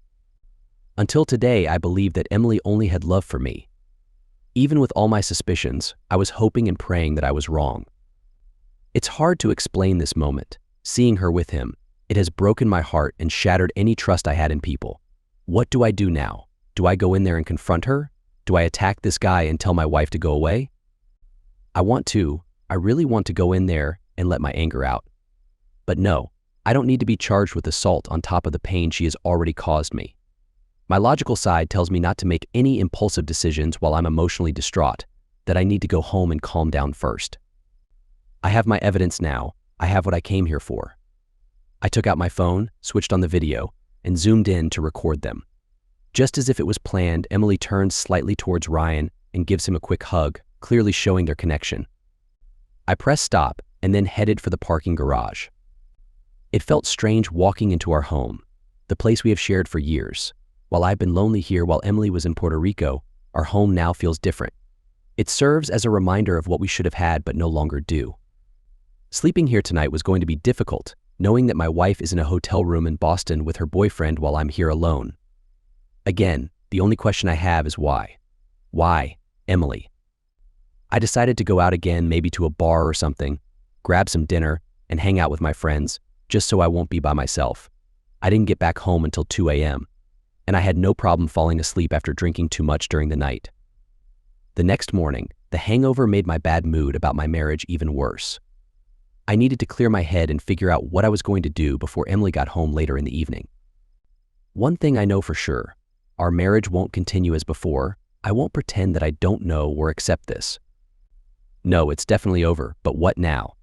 Until today, I believed that Emily only had love for me. Even with all my suspicions, I was hoping and praying that I was wrong. It's hard to explain this moment. Seeing her with him, it has broken my heart and shattered any trust I had in people. What do I do now? Do I go in there and confront her? Do I attack this guy and tell my wife to go away? I really want to go in there and let my anger out. But no, I don't need to be charged with assault on top of the pain she has already caused me. My logical side tells me not to make any impulsive decisions while I'm emotionally distraught, that I need to go home and calm down first. I have my evidence now. I have what I came here for. I took out my phone, switched on the video, and zoomed in to record them. Just as if it was planned, Emily turns slightly towards Ryan and gives him a quick hug, clearly showing their connection. I pressed stop and then headed for the parking garage. It felt strange walking into our home, the place we have shared for years. While I've been lonely here while Emily was in Puerto Rico, our home now feels different. It serves as a reminder of what we should have had but no longer do. Sleeping here tonight was going to be difficult, knowing that my wife is in a hotel room in Boston with her boyfriend while I'm here alone. Again, the only question I have is why? Why, Emily? I decided to go out again, maybe to a bar or something, grab some dinner, and hang out with my friends, just so I won't be by myself. I didn't get back home until 2 a.m., and I had no problem falling asleep after drinking too much during the night. The next morning, the hangover made my bad mood about my marriage even worse. I needed to clear my head and figure out what I was going to do before Emily got home later in the evening. One thing I know for sure, our marriage won't continue as before. I won't pretend that I don't know or accept this. No, it's definitely over, but what now?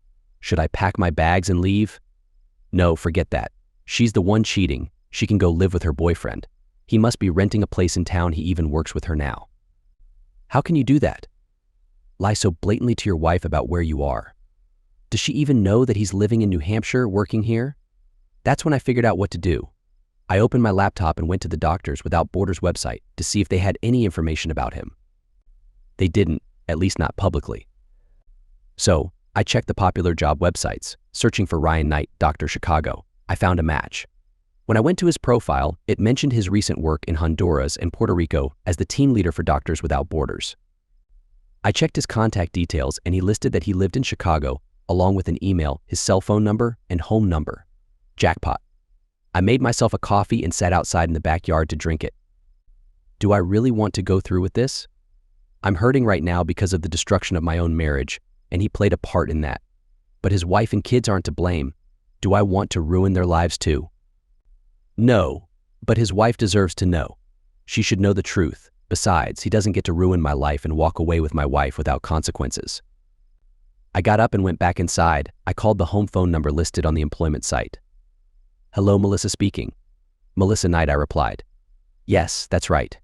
Should I pack my bags and leave? No, forget that. She's the one cheating. She can go live with her boyfriend. He must be renting a place in town. He even works with her now. How can you do that? Lie so blatantly to your wife about where you are. Does she even know that he's living in New Hampshire, working here? That's when I figured out what to do. I opened my laptop and went to the Doctors Without Borders website to see if they had any information about him. They didn't, at least not publicly. So, I checked the popular job websites, searching for Ryan Knight, Dr. Chicago. I found a match. When I went to his profile, it mentioned his recent work in Honduras and Puerto Rico as the team leader for Doctors Without Borders. I checked his contact details and he listed that he lived in Chicago, along with an email, his cell phone number, and home number. Jackpot. I made myself a coffee and sat outside in the backyard to drink it. Do I really want to go through with this? I'm hurting right now because of the destruction of my own marriage, and he played a part in that. But his wife and kids aren't to blame. Do I want to ruin their lives too? No, but his wife deserves to know. She should know the truth. Besides, he doesn't get to ruin my life and walk away with my wife without consequences. I got up and went back inside. I called the home phone number listed on the employment site. Hello, Melissa speaking. Melissa Knight, I replied. Yes, that's right.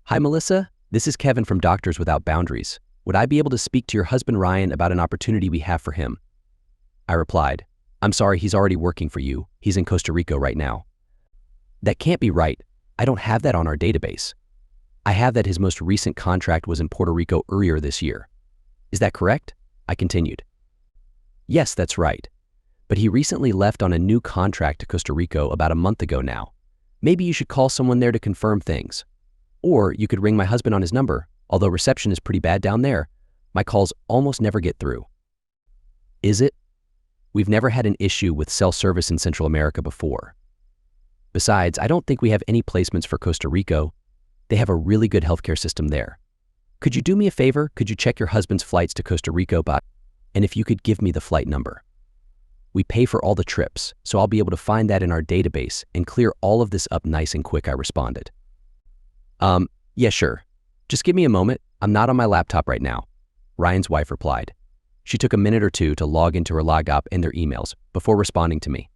Hi, Melissa. This is Kevin from Doctors Without Boundaries. Would I be able to speak to your husband Ryan about an opportunity we have for him? I replied, I'm sorry, he's already working for you. He's in Costa Rica right now. That can't be right. I don't have that on our database. I have that his most recent contract was in Puerto Rico earlier this year. Is that correct? I continued. Yes, that's right. But he recently left on a new contract to Costa Rica about a month ago now. Maybe you should call someone there to confirm things. Or you could ring my husband on his number. Although reception is pretty bad down there, my calls almost never get through. Is it? We've never had an issue with cell service in Central America before. Besides, I don't think we have any placements for Costa Rica. They have a really good healthcare system there. Could you do me a favor? Could you check your husband's flights to Costa Rica, and if you could give me the flight number? We pay for all the trips, so I'll be able to find that in our database and clear all of this up nice and quick, I responded. Yeah, sure. Just give me a moment. I'm not on my laptop right now, Ryan's wife replied. She took a minute or two to log into her log-up and their emails before responding to me.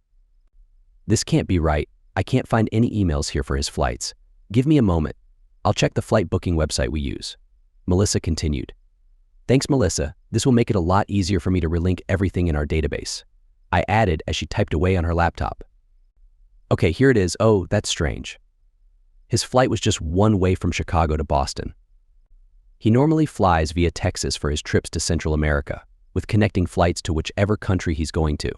This can't be right. I can't find any emails here for his flights. Give me a moment. I'll check the flight booking website we use. Melissa continued. Thanks, Melissa. This will make it a lot easier for me to relink everything in our database, I added as she typed away on her laptop. Okay, here it is. Oh, that's strange. His flight was just one way from Chicago to Boston. He normally flies via Texas for his trips to Central America, with connecting flights to whichever country he's going to.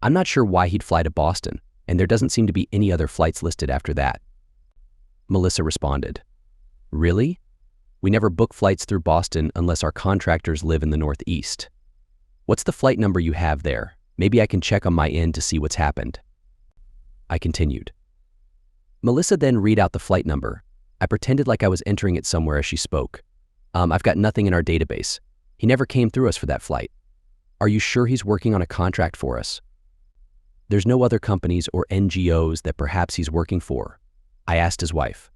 I'm not sure why he'd fly to Boston, and there doesn't seem to be any other flights listed after that. Melissa responded. Really? We never book flights through Boston unless our contractors live in the Northeast. What's the flight number you have there? Maybe I can check on my end to see what's happened. I continued. Melissa then read out the flight number. I pretended like I was entering it somewhere as she spoke. I've got nothing in our database. He never came through us for that flight. Are you sure he's working on a contract for us? There's no other companies or NGOs that perhaps he's working for? I asked his wife.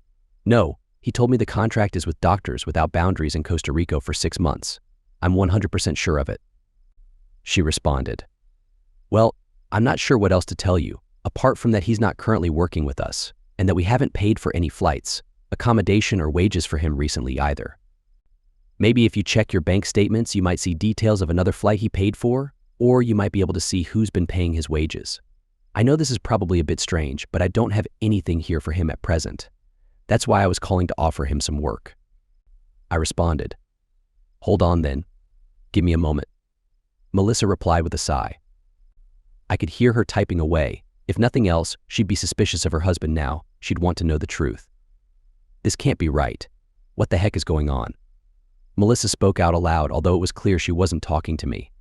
No, he told me the contract is with Doctors Without Boundaries in Costa Rica for 6 months. I'm 100% sure of it. She responded. Well, I'm not sure what else to tell you, apart from that he's not currently working with us, and that we haven't paid for any flights, accommodation, or wages for him recently either. Maybe if you check your bank statements, you might see details of another flight he paid for, or you might be able to see who's been paying his wages. I know this is probably a bit strange, but I don't have anything here for him at present. That's why I was calling to offer him some work. I responded. Hold on then. Give me a moment. Melissa replied with a sigh. I could hear her typing away. If nothing else, she'd be suspicious of her husband now. She'd want to know the truth. This can't be right. What the heck is going on? Melissa spoke out aloud, although it was clear she wasn't talking to me.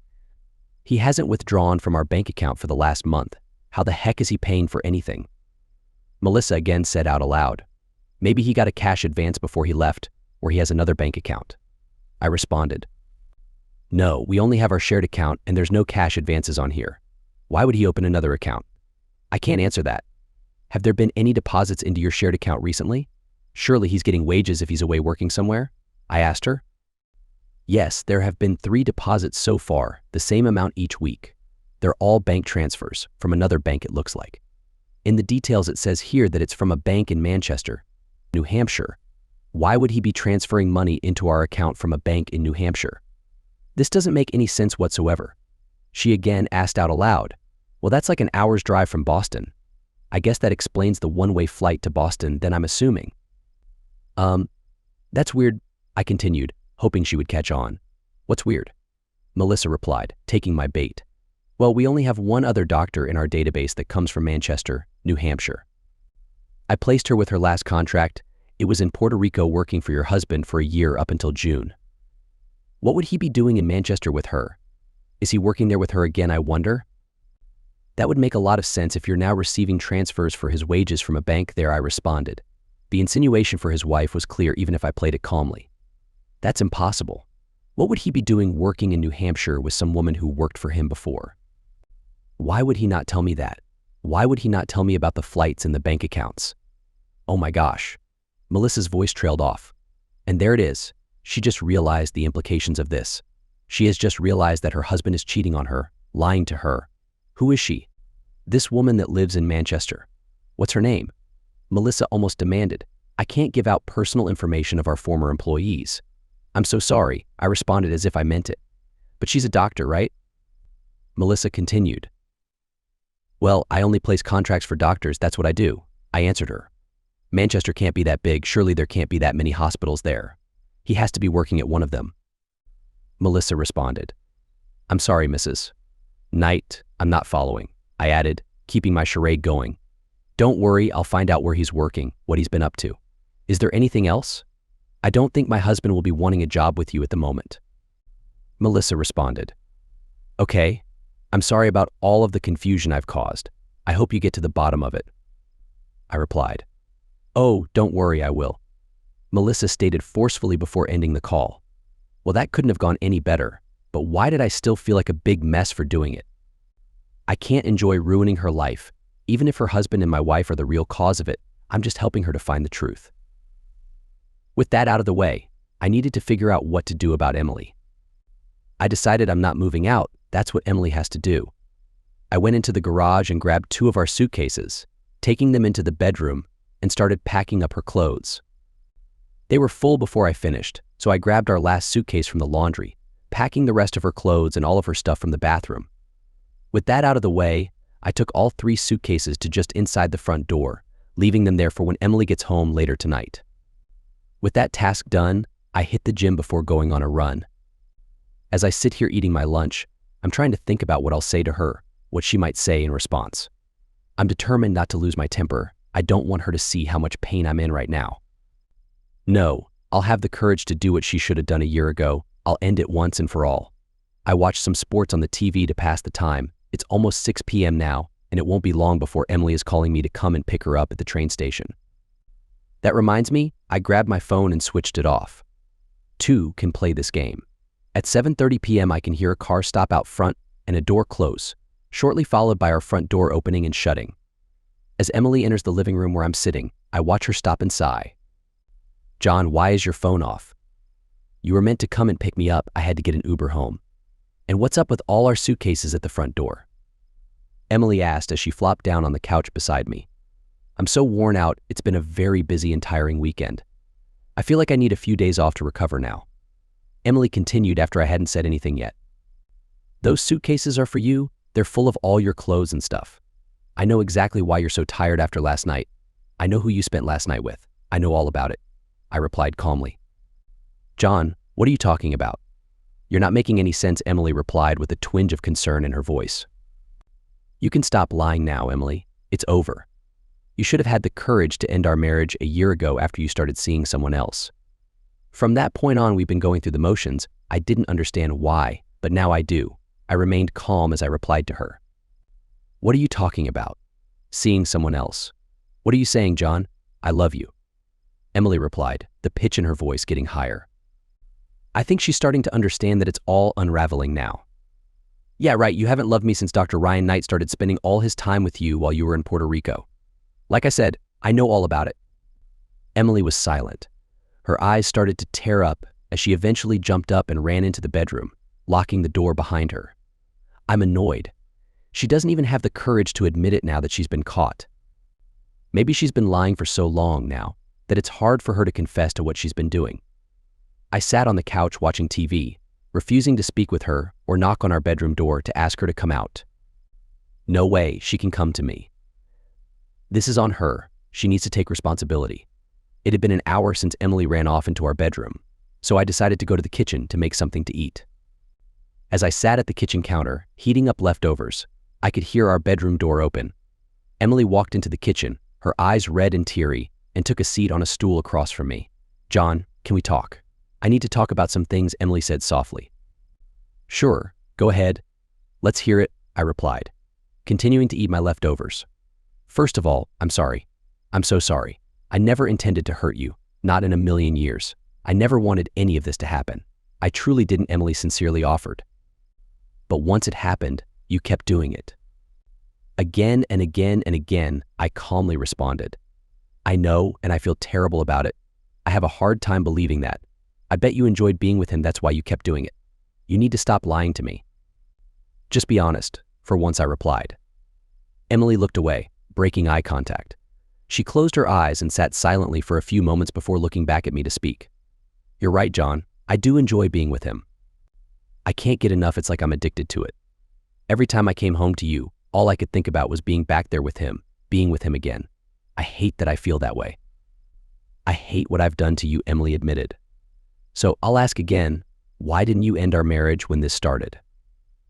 He hasn't withdrawn from our bank account for the last month. How the heck is he paying for anything? Melissa again said out aloud. Maybe he got a cash advance before he left, or he has another bank account. I responded. No, we only have our shared account and there's no cash advances on here. Why would he open another account? I can't answer that. Have there been any deposits into your shared account recently? Surely he's getting wages if he's away working somewhere? I asked her. Yes, there have been 3 deposits so far, the same amount each week. They're all bank transfers, from another bank it looks like. In the details it says here that it's from a bank in Manchester, New Hampshire. Why would he be transferring money into our account from a bank in New Hampshire? This doesn't make any sense whatsoever. She again asked out aloud. Well, that's like an hour's drive from Boston. I guess that explains the one-way flight to Boston, then I'm assuming. That's weird, I continued, hoping she would catch on. What's weird? Melissa replied, taking my bait. Well, we only have one other doctor in our database that comes from Manchester, New Hampshire. I placed her with her last contract. It was in Puerto Rico working for your husband for a year up until June. What would he be doing in Manchester with her? Is he working there with her again, I wonder? That would make a lot of sense if you're now receiving transfers for his wages from a bank there, I responded. The insinuation for his wife was clear even if I played it calmly. That's impossible. What would he be doing working in New Hampshire with some woman who worked for him before? Why would he not tell me that? Why would he not tell me about the flights and the bank accounts? Oh my gosh. Melissa's voice trailed off. And there it is. She just realized the implications of this. She has just realized that her husband is cheating on her, lying to her. Who is she? This woman that lives in Manchester. What's her name? Melissa almost demanded. I can't give out personal information of our former employees. I'm so sorry, I responded as if I meant it. But she's a doctor, right? Melissa continued. Well, I only place contracts for doctors, that's what I do. I answered her. Manchester can't be that big, surely there can't be that many hospitals there. He has to be working at one of them. Melissa responded. I'm sorry, Mrs. Knight, I'm not following, I added, keeping my charade going. Don't worry, I'll find out where he's working, what he's been up to. Is there anything else? I don't think my husband will be wanting a job with you at the moment. Melissa responded. Okay, I'm sorry about all of the confusion I've caused. I hope you get to the bottom of it. I replied. Oh, don't worry, I will. Melissa stated forcefully before ending the call. Well, that couldn't have gone any better, but why did I still feel like a big mess for doing it? I can't enjoy ruining her life. Even if her husband and my wife are the real cause of it, I'm just helping her to find the truth. With that out of the way, I needed to figure out what to do about Emily. I decided I'm not moving out, that's what Emily has to do. I went into the garage and grabbed 2 of our suitcases, taking them into the bedroom, and started packing up her clothes. They were full before I finished, so I grabbed our last suitcase from the laundry, packing the rest of her clothes and all of her stuff from the bathroom. With that out of the way, I took all 3 suitcases to just inside the front door, leaving them there for when Emily gets home later tonight. With that task done, I hit the gym before going on a run. As I sit here eating my lunch, I'm trying to think about what I'll say to her, what she might say in response. I'm determined not to lose my temper. I don't want her to see how much pain I'm in right now. No, I'll have the courage to do what she should have done a year ago. I'll end it once and for all. I watched some sports on the TV to pass the time. It's almost 6 p.m. now, and it won't be long before Emily is calling me to come and pick her up at the train station. That reminds me, I grabbed my phone and switched it off. 2 can play this game. At 7:30 p.m. I can hear a car stop out front and a door close, shortly followed by our front door opening and shutting. As Emily enters the living room where I'm sitting, I watch her stop and sigh. "John, why is your phone off? You were meant to come and pick me up. I had to get an Uber home. And what's up with all our suitcases at the front door?" Emily asked as she flopped down on the couch beside me. "I'm so worn out. It's been a very busy and tiring weekend. I feel like I need a few days off to recover now." Emily continued after I hadn't said anything yet. "Those suitcases are for you. They're full of all your clothes and stuff. I know exactly why you're so tired after last night. I know who you spent last night with. I know all about it," I replied calmly. "John, what are you talking about? You're not making any sense," Emily replied with a twinge of concern in her voice. "You can stop lying now, Emily. It's over. You should have had the courage to end our marriage a year ago after you started seeing someone else. From that point on, we've been going through the motions. I didn't understand why, but now I do." I remained calm as I replied to her. "What are you talking about? Seeing someone else? What are you saying, John? I love you," Emily replied, the pitch in her voice getting higher. I think she's starting to understand that it's all unraveling now. "Yeah, right, you haven't loved me since Dr. Ryan Knight started spending all his time with you while you were in Puerto Rico. Like I said, I know all about it." Emily was silent. Her eyes started to tear up as she eventually jumped up and ran into the bedroom, locking the door behind her. I'm annoyed. She doesn't even have the courage to admit it now that she's been caught. Maybe she's been lying for so long now that it's hard for her to confess to what she's been doing. I sat on the couch watching TV, refusing to speak with her or knock on our bedroom door to ask her to come out. No way she can come to me. This is on her. She needs to take responsibility. It had been an hour since Emily ran off into our bedroom, so I decided to go to the kitchen to make something to eat. As I sat at the kitchen counter, heating up leftovers, I could hear our bedroom door open. Emily walked into the kitchen, her eyes red and teary, and took a seat on a stool across from me. "John, can we talk? I need to talk about some things," Emily said softly. "Sure, go ahead. Let's hear it," I replied, continuing to eat my leftovers. "First of all, I'm sorry. I'm so sorry. I never intended to hurt you, not in a million years. I never wanted any of this to happen. I truly didn't," Emily sincerely offered. "But once it happened, you kept doing it." Again and again and again, I calmly responded. "I know, and I feel terrible about it. I have a hard time believing that. I bet you enjoyed being with him, that's why you kept doing it. You need to stop lying to me. Just be honest," for once I replied. Emily looked away, breaking eye contact. She closed her eyes and sat silently for a few moments before looking back at me to speak. "You're right, John. I do enjoy being with him. I can't get enough. It's like I'm addicted to it. Every time I came home to you, all I could think about was being back there with him, being with him again. I hate that I feel that way." "I hate what I've done to you," Emily admitted. "So I'll ask again, why didn't you end our marriage when this started?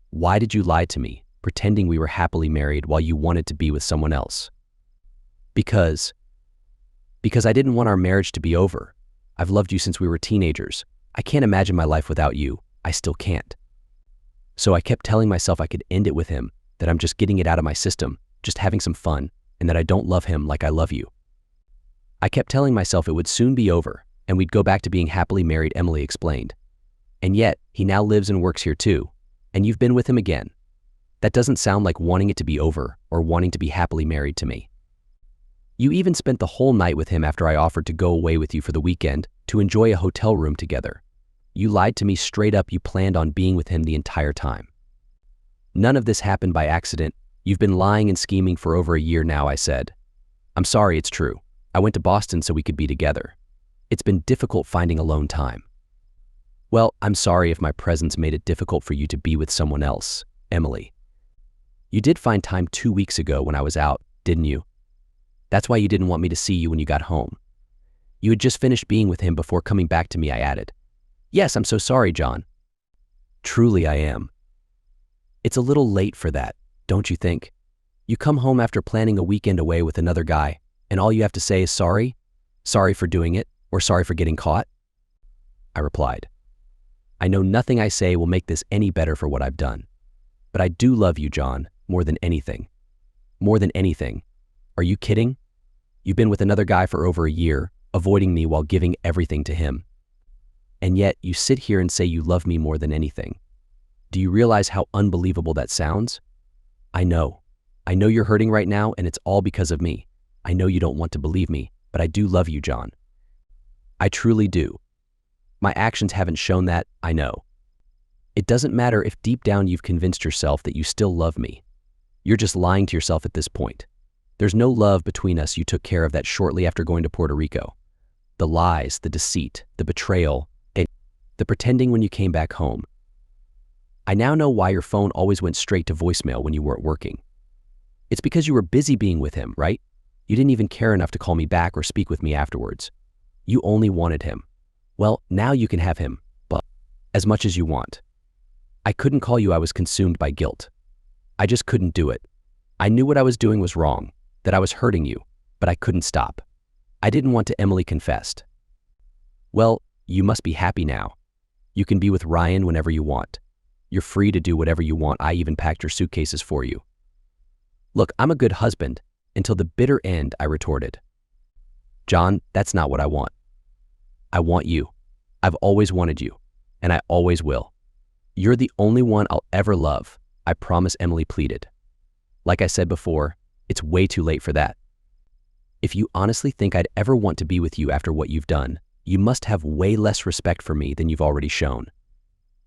Why did you lie to me, pretending we were happily married while you wanted to be with someone else?" Because I didn't want our marriage to be over. I've loved you since we were teenagers. I can't imagine my life without you. I still can't. So I kept telling myself I could end it with him, that I'm just getting it out of my system, just having some fun, and that I don't love him like I love you. I kept telling myself it would soon be over, and we'd go back to being happily married, Emily explained. And yet, he now lives and works here too, and you've been with him again. That doesn't sound like wanting it to be over or wanting to be happily married to me. You even spent the whole night with him after I offered to go away with you for the weekend to enjoy a hotel room together. You lied to me straight up. You planned on being with him the entire time. None of this happened by accident. You've been lying and scheming for over a year now," I said. "I'm sorry, it's true. I went to Boston so we could be together. It's been difficult finding alone time. Well, I'm sorry if my presence made it difficult for you to be with someone else, Emily. You did find time 2 weeks ago when I was out, didn't you? That's why you didn't want me to see you when you got home. You had just finished being with him before coming back to me, I added. Yes, I'm so sorry, John. Truly I am. It's a little late for that, don't you think? You come home after planning a weekend away with another guy, and all you have to say is sorry? Sorry for doing it, or sorry for getting caught? I replied. I know nothing I say will make this any better for what I've done. But I do love you, John, more than anything. More than anything. Are you kidding? You've been with another guy for over a year, avoiding me while giving everything to him. And yet you sit here and say you love me more than anything. Do you realize how unbelievable that sounds? I know. I know you're hurting right now, and it's all because of me. I know you don't want to believe me, but I do love you, John. I truly do. My actions haven't shown that, I know. It doesn't matter if deep down you've convinced yourself that you still love me. You're just lying to yourself at this point. There's no love between us. You took care of that shortly after going to Puerto Rico. The lies, the deceit, the betrayal, and the pretending when you came back home. I now know why your phone always went straight to voicemail when you weren't working. It's because you were busy being with him, right? You didn't even care enough to call me back or speak with me afterwards. You only wanted him. Well, now you can have him, but as much as you want. I couldn't call you. I was consumed by guilt. I just couldn't do it. I knew what I was doing was wrong, that I was hurting you, but I couldn't stop. I didn't want to. Emily confessed. Well, you must be happy now. You can be with Ryan whenever you want. You're free to do whatever you want. I even packed your suitcases for you. Look, I'm a good husband, until the bitter end, I retorted. John, that's not what I want. I want you. I've always wanted you, and I always will. You're the only one I'll ever love, I promise, Emily pleaded. Like I said before, it's way too late for that. If you honestly think I'd ever want to be with you after what you've done, you must have way less respect for me than you've already shown.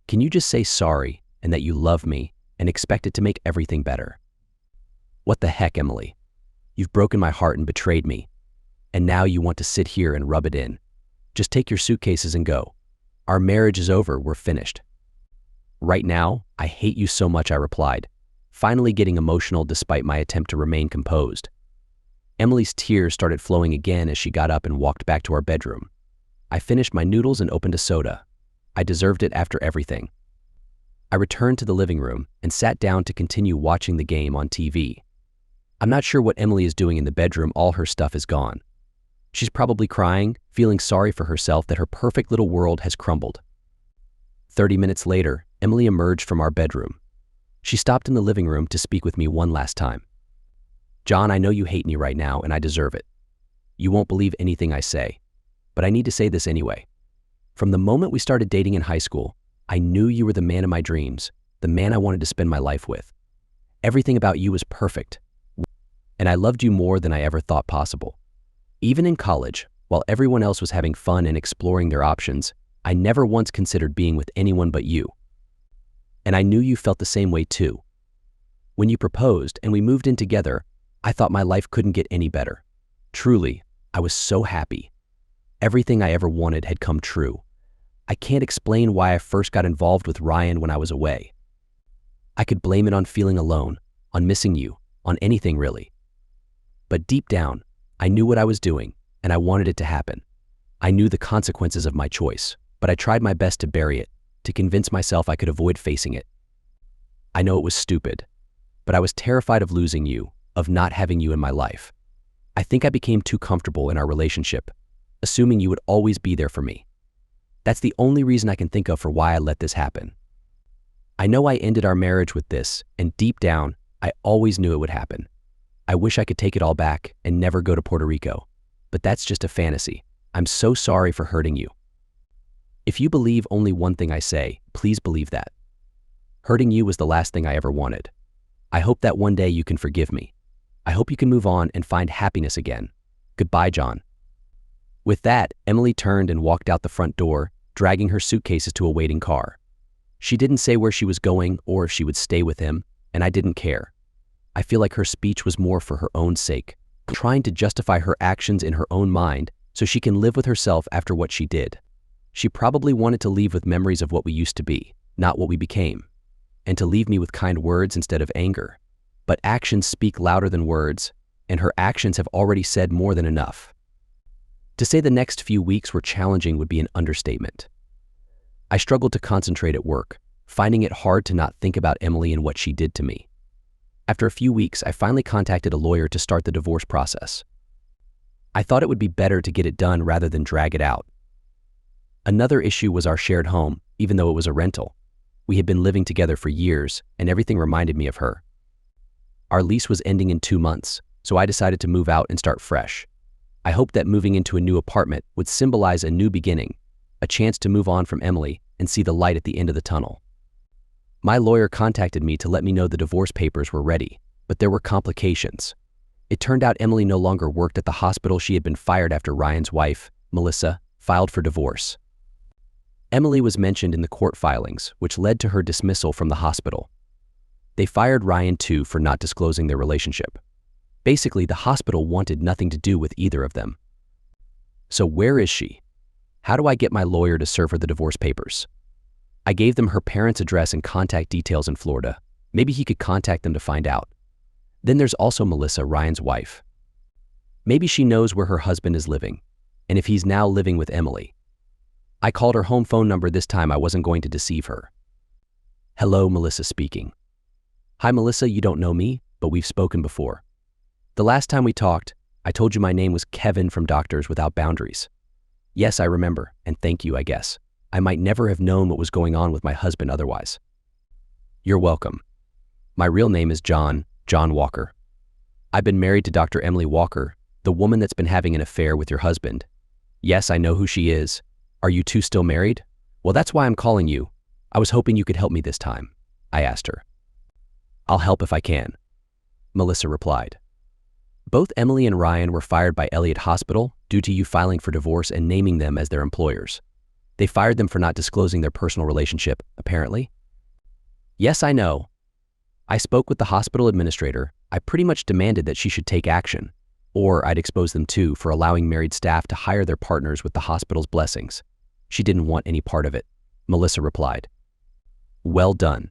Can you just say sorry and that you love me and expect it to make everything better? What the heck, Emily? You've broken my heart and betrayed me, and now you want to sit here and rub it in. Just take your suitcases and go. Our marriage is over. We're finished. Right now, I hate you so much, I replied, finally getting emotional despite my attempt to remain composed. Emily's tears started flowing again as she got up and walked back to our bedroom. I finished my noodles and opened a soda. I deserved it after everything. I returned to the living room and sat down to continue watching the game on TV. I'm not sure what Emily is doing in the bedroom. All her stuff is gone. She's probably crying, feeling sorry for herself that her perfect little world has crumbled. 30 minutes later, Emily emerged from our bedroom. She stopped in the living room to speak with me one last time. John, I know you hate me right now, and I deserve it. You won't believe anything I say, but I need to say this anyway. From the moment we started dating in high school, I knew you were the man of my dreams, the man I wanted to spend my life with. Everything about you was perfect, and I loved you more than I ever thought possible. Even in college, while everyone else was having fun and exploring their options, I never once considered being with anyone but you. And I knew you felt the same way too. When you proposed and we moved in together, I thought my life couldn't get any better. Truly, I was so happy. Everything I ever wanted had come true. I can't explain why I first got involved with Ryan when I was away. I could blame it on feeling alone, on missing you, on anything really. But deep down, I knew what I was doing, and I wanted it to happen. I knew the consequences of my choice, but I tried my best to bury it, to convince myself I could avoid facing it. I know it was stupid, but I was terrified of losing you, of not having you in my life. I think I became too comfortable in our relationship, assuming you would always be there for me. That's the only reason I can think of for why I let this happen. I know I ended our marriage with this, and deep down, I always knew it would happen. I wish I could take it all back and never go to Puerto Rico, but that's just a fantasy. I'm so sorry for hurting you. If you believe only one thing I say, please believe that. Hurting you was the last thing I ever wanted. I hope that one day you can forgive me. I hope you can move on and find happiness again. Goodbye, John. With that, Emily turned and walked out the front door, dragging her suitcases to a waiting car. She didn't say where she was going or if she would stay with him, and I didn't care. I feel like her speech was more for her own sake, trying to justify her actions in her own mind so she can live with herself after what she did. She probably wanted to leave with memories of what we used to be, not what we became, and to leave me with kind words instead of anger. But actions speak louder than words, and her actions have already said more than enough. To say the next few weeks were challenging would be an understatement. I struggled to concentrate at work, finding it hard to not think about Emily and what she did to me. After a few weeks, I finally contacted a lawyer to start the divorce process. I thought it would be better to get it done rather than drag it out. Another issue was our shared home, even though it was a rental. We had been living together for years, and everything reminded me of her. Our lease was ending in 2 months, so I decided to move out and start fresh. I hoped that moving into a new apartment would symbolize a new beginning, a chance to move on from Emily and see the light at the end of the tunnel. My lawyer contacted me to let me know the divorce papers were ready, but there were complications. It turned out Emily no longer worked at the hospital she had been fired after Ryan's wife, Melissa, filed for divorce. Emily was mentioned in the court filings, which led to her dismissal from the hospital. They fired Ryan too for not disclosing their relationship. Basically, the hospital wanted nothing to do with either of them. So where is she? How do I get my lawyer to serve her the divorce papers? I gave them her parents' address and contact details in Florida. Maybe he could contact them to find out. Then there's also Melissa, Ryan's wife. Maybe she knows where her husband is living, and if he's now living with Emily. I called her home phone number this time. I wasn't going to deceive her. Hello, Melissa speaking. Hi, Melissa, you don't know me, but we've spoken before. The last time we talked, I told you my name was Kevin from Doctors Without Boundaries. Yes, I remember, and thank you, I guess. I might never have known what was going on with my husband otherwise. You're welcome. My real name is John Walker. I've been married to Dr. Emily Walker, the woman that's been having an affair with your husband. Yes, I know who she is. Are you two still married? Well, that's why I'm calling you. I was hoping you could help me this time, I asked her. I'll help if I can, Melissa replied. Both Emily and Ryan were fired by Elliott Hospital due to you filing for divorce and naming them as their employers. They fired them for not disclosing their personal relationship, apparently. Yes, I know. I spoke with the hospital administrator. I pretty much demanded that she should take action, or I'd expose them too for allowing married staff to hire their partners with the hospital's blessings. She didn't want any part of it, Melissa replied. Well done.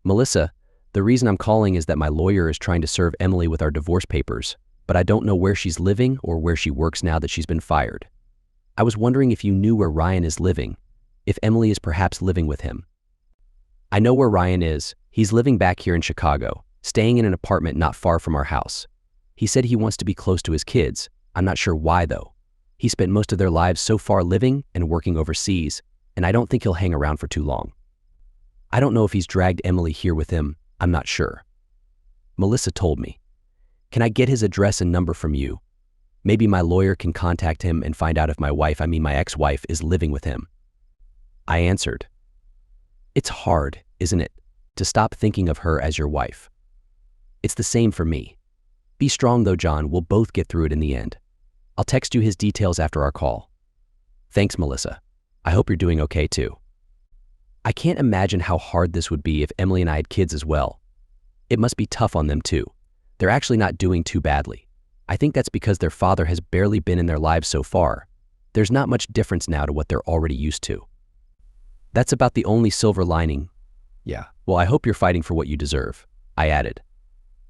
Melissa, the reason I'm calling is that my lawyer is trying to serve Emily with our divorce papers, but I don't know where she's living or where she works now that she's been fired. I was wondering if you knew where Ryan is living, if Emily is perhaps living with him. I know where Ryan is. He's living back here in Chicago, staying in an apartment not far from our house. He said he wants to be close to his kids. I'm not sure why, though. He spent most of their lives so far living and working overseas, and I don't think he'll hang around for too long. I don't know if he's dragged Emily here with him. I'm not sure. Melissa told me. Can I get his address and number from you? Maybe my lawyer can contact him and find out if my ex-wife, is living with him. I answered. It's hard, isn't it, to stop thinking of her as your wife? It's the same for me. Be strong though, John. We'll both get through it in the end. I'll text you his details after our call. Thanks, Melissa. I hope you're doing okay too. I can't imagine how hard this would be if Emily and I had kids as well. It must be tough on them too. They're actually not doing too badly. I think that's because their father has barely been in their lives so far. There's not much difference now to what they're already used to. That's about the only silver lining. Yeah, well, I hope you're fighting for what you deserve, I added.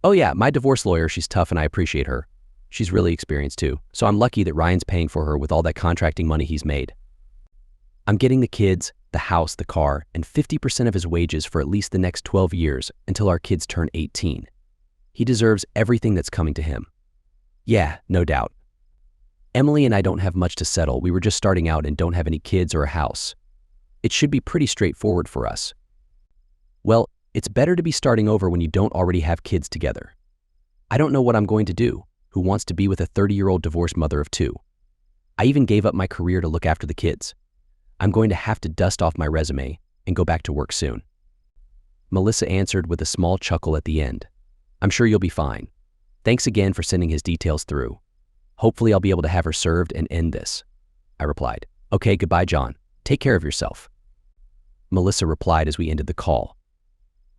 Oh yeah, my divorce lawyer, she's tough and I appreciate her. She's really experienced too, so I'm lucky that Ryan's paying for her with all that contracting money he's made. I'm getting the kids, the house, the car, and 50% of his wages for at least the next 12 years until our kids turn 18. He deserves everything that's coming to him. Yeah, no doubt. Emily and I don't have much to settle. We were just starting out and don't have any kids or a house. It should be pretty straightforward for us. Well, it's better to be starting over when you don't already have kids together. I don't know what I'm going to do. Who wants to be with a 30-year-old divorced mother of 2? I even gave up my career to look after the kids. I'm going to have to dust off my resume and go back to work soon. Melissa answered with a small chuckle at the end. I'm sure you'll be fine. Thanks again for sending his details through. Hopefully I'll be able to have her served and end this. I replied. Okay, goodbye, John. Take care of yourself. Melissa replied as we ended the call.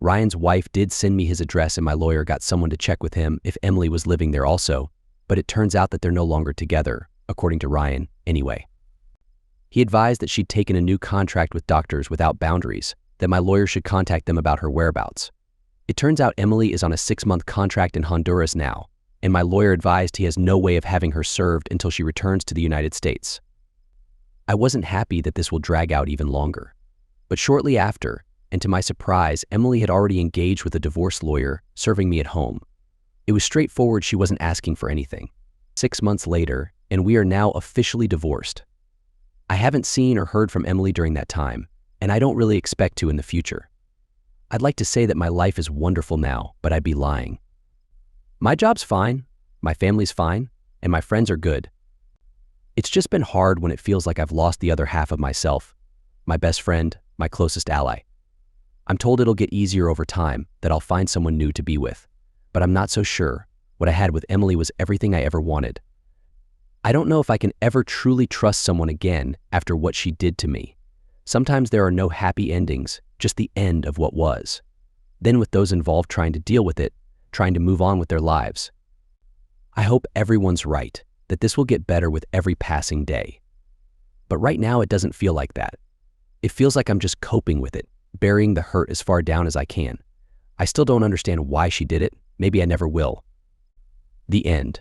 Ryan's wife did send me his address and my lawyer got someone to check with him if Emily was living there also, but it turns out that they're no longer together, according to Ryan, anyway. He advised that she'd taken a new contract with Doctors Without Boundaries, that my lawyer should contact them about her whereabouts. It turns out Emily is on a 6-month contract in Honduras now, and my lawyer advised he has no way of having her served until she returns to the United States. I wasn't happy that this will drag out even longer. But shortly after, and to my surprise, Emily had already engaged with a divorce lawyer, serving me at home. It was straightforward, she wasn't asking for anything. 6 months later, and we are now officially divorced. I haven't seen or heard from Emily during that time, and I don't really expect to in the future. I'd like to say that my life is wonderful now, but I'd be lying. My job's fine, my family's fine, and my friends are good. It's just been hard when it feels like I've lost the other half of myself, my best friend, my closest ally. I'm told it'll get easier over time, that I'll find someone new to be with, but I'm not so sure. What I had with Emily was everything I ever wanted. I don't know if I can ever truly trust someone again after what she did to me. Sometimes there are no happy endings, just the end of what was. Then with those involved trying to deal with it, trying to move on with their lives. I hope everyone's right, that this will get better with every passing day. But right now it doesn't feel like that. It feels like I'm just coping with it, burying the hurt as far down as I can. I still don't understand why she did it. Maybe I never will. The end.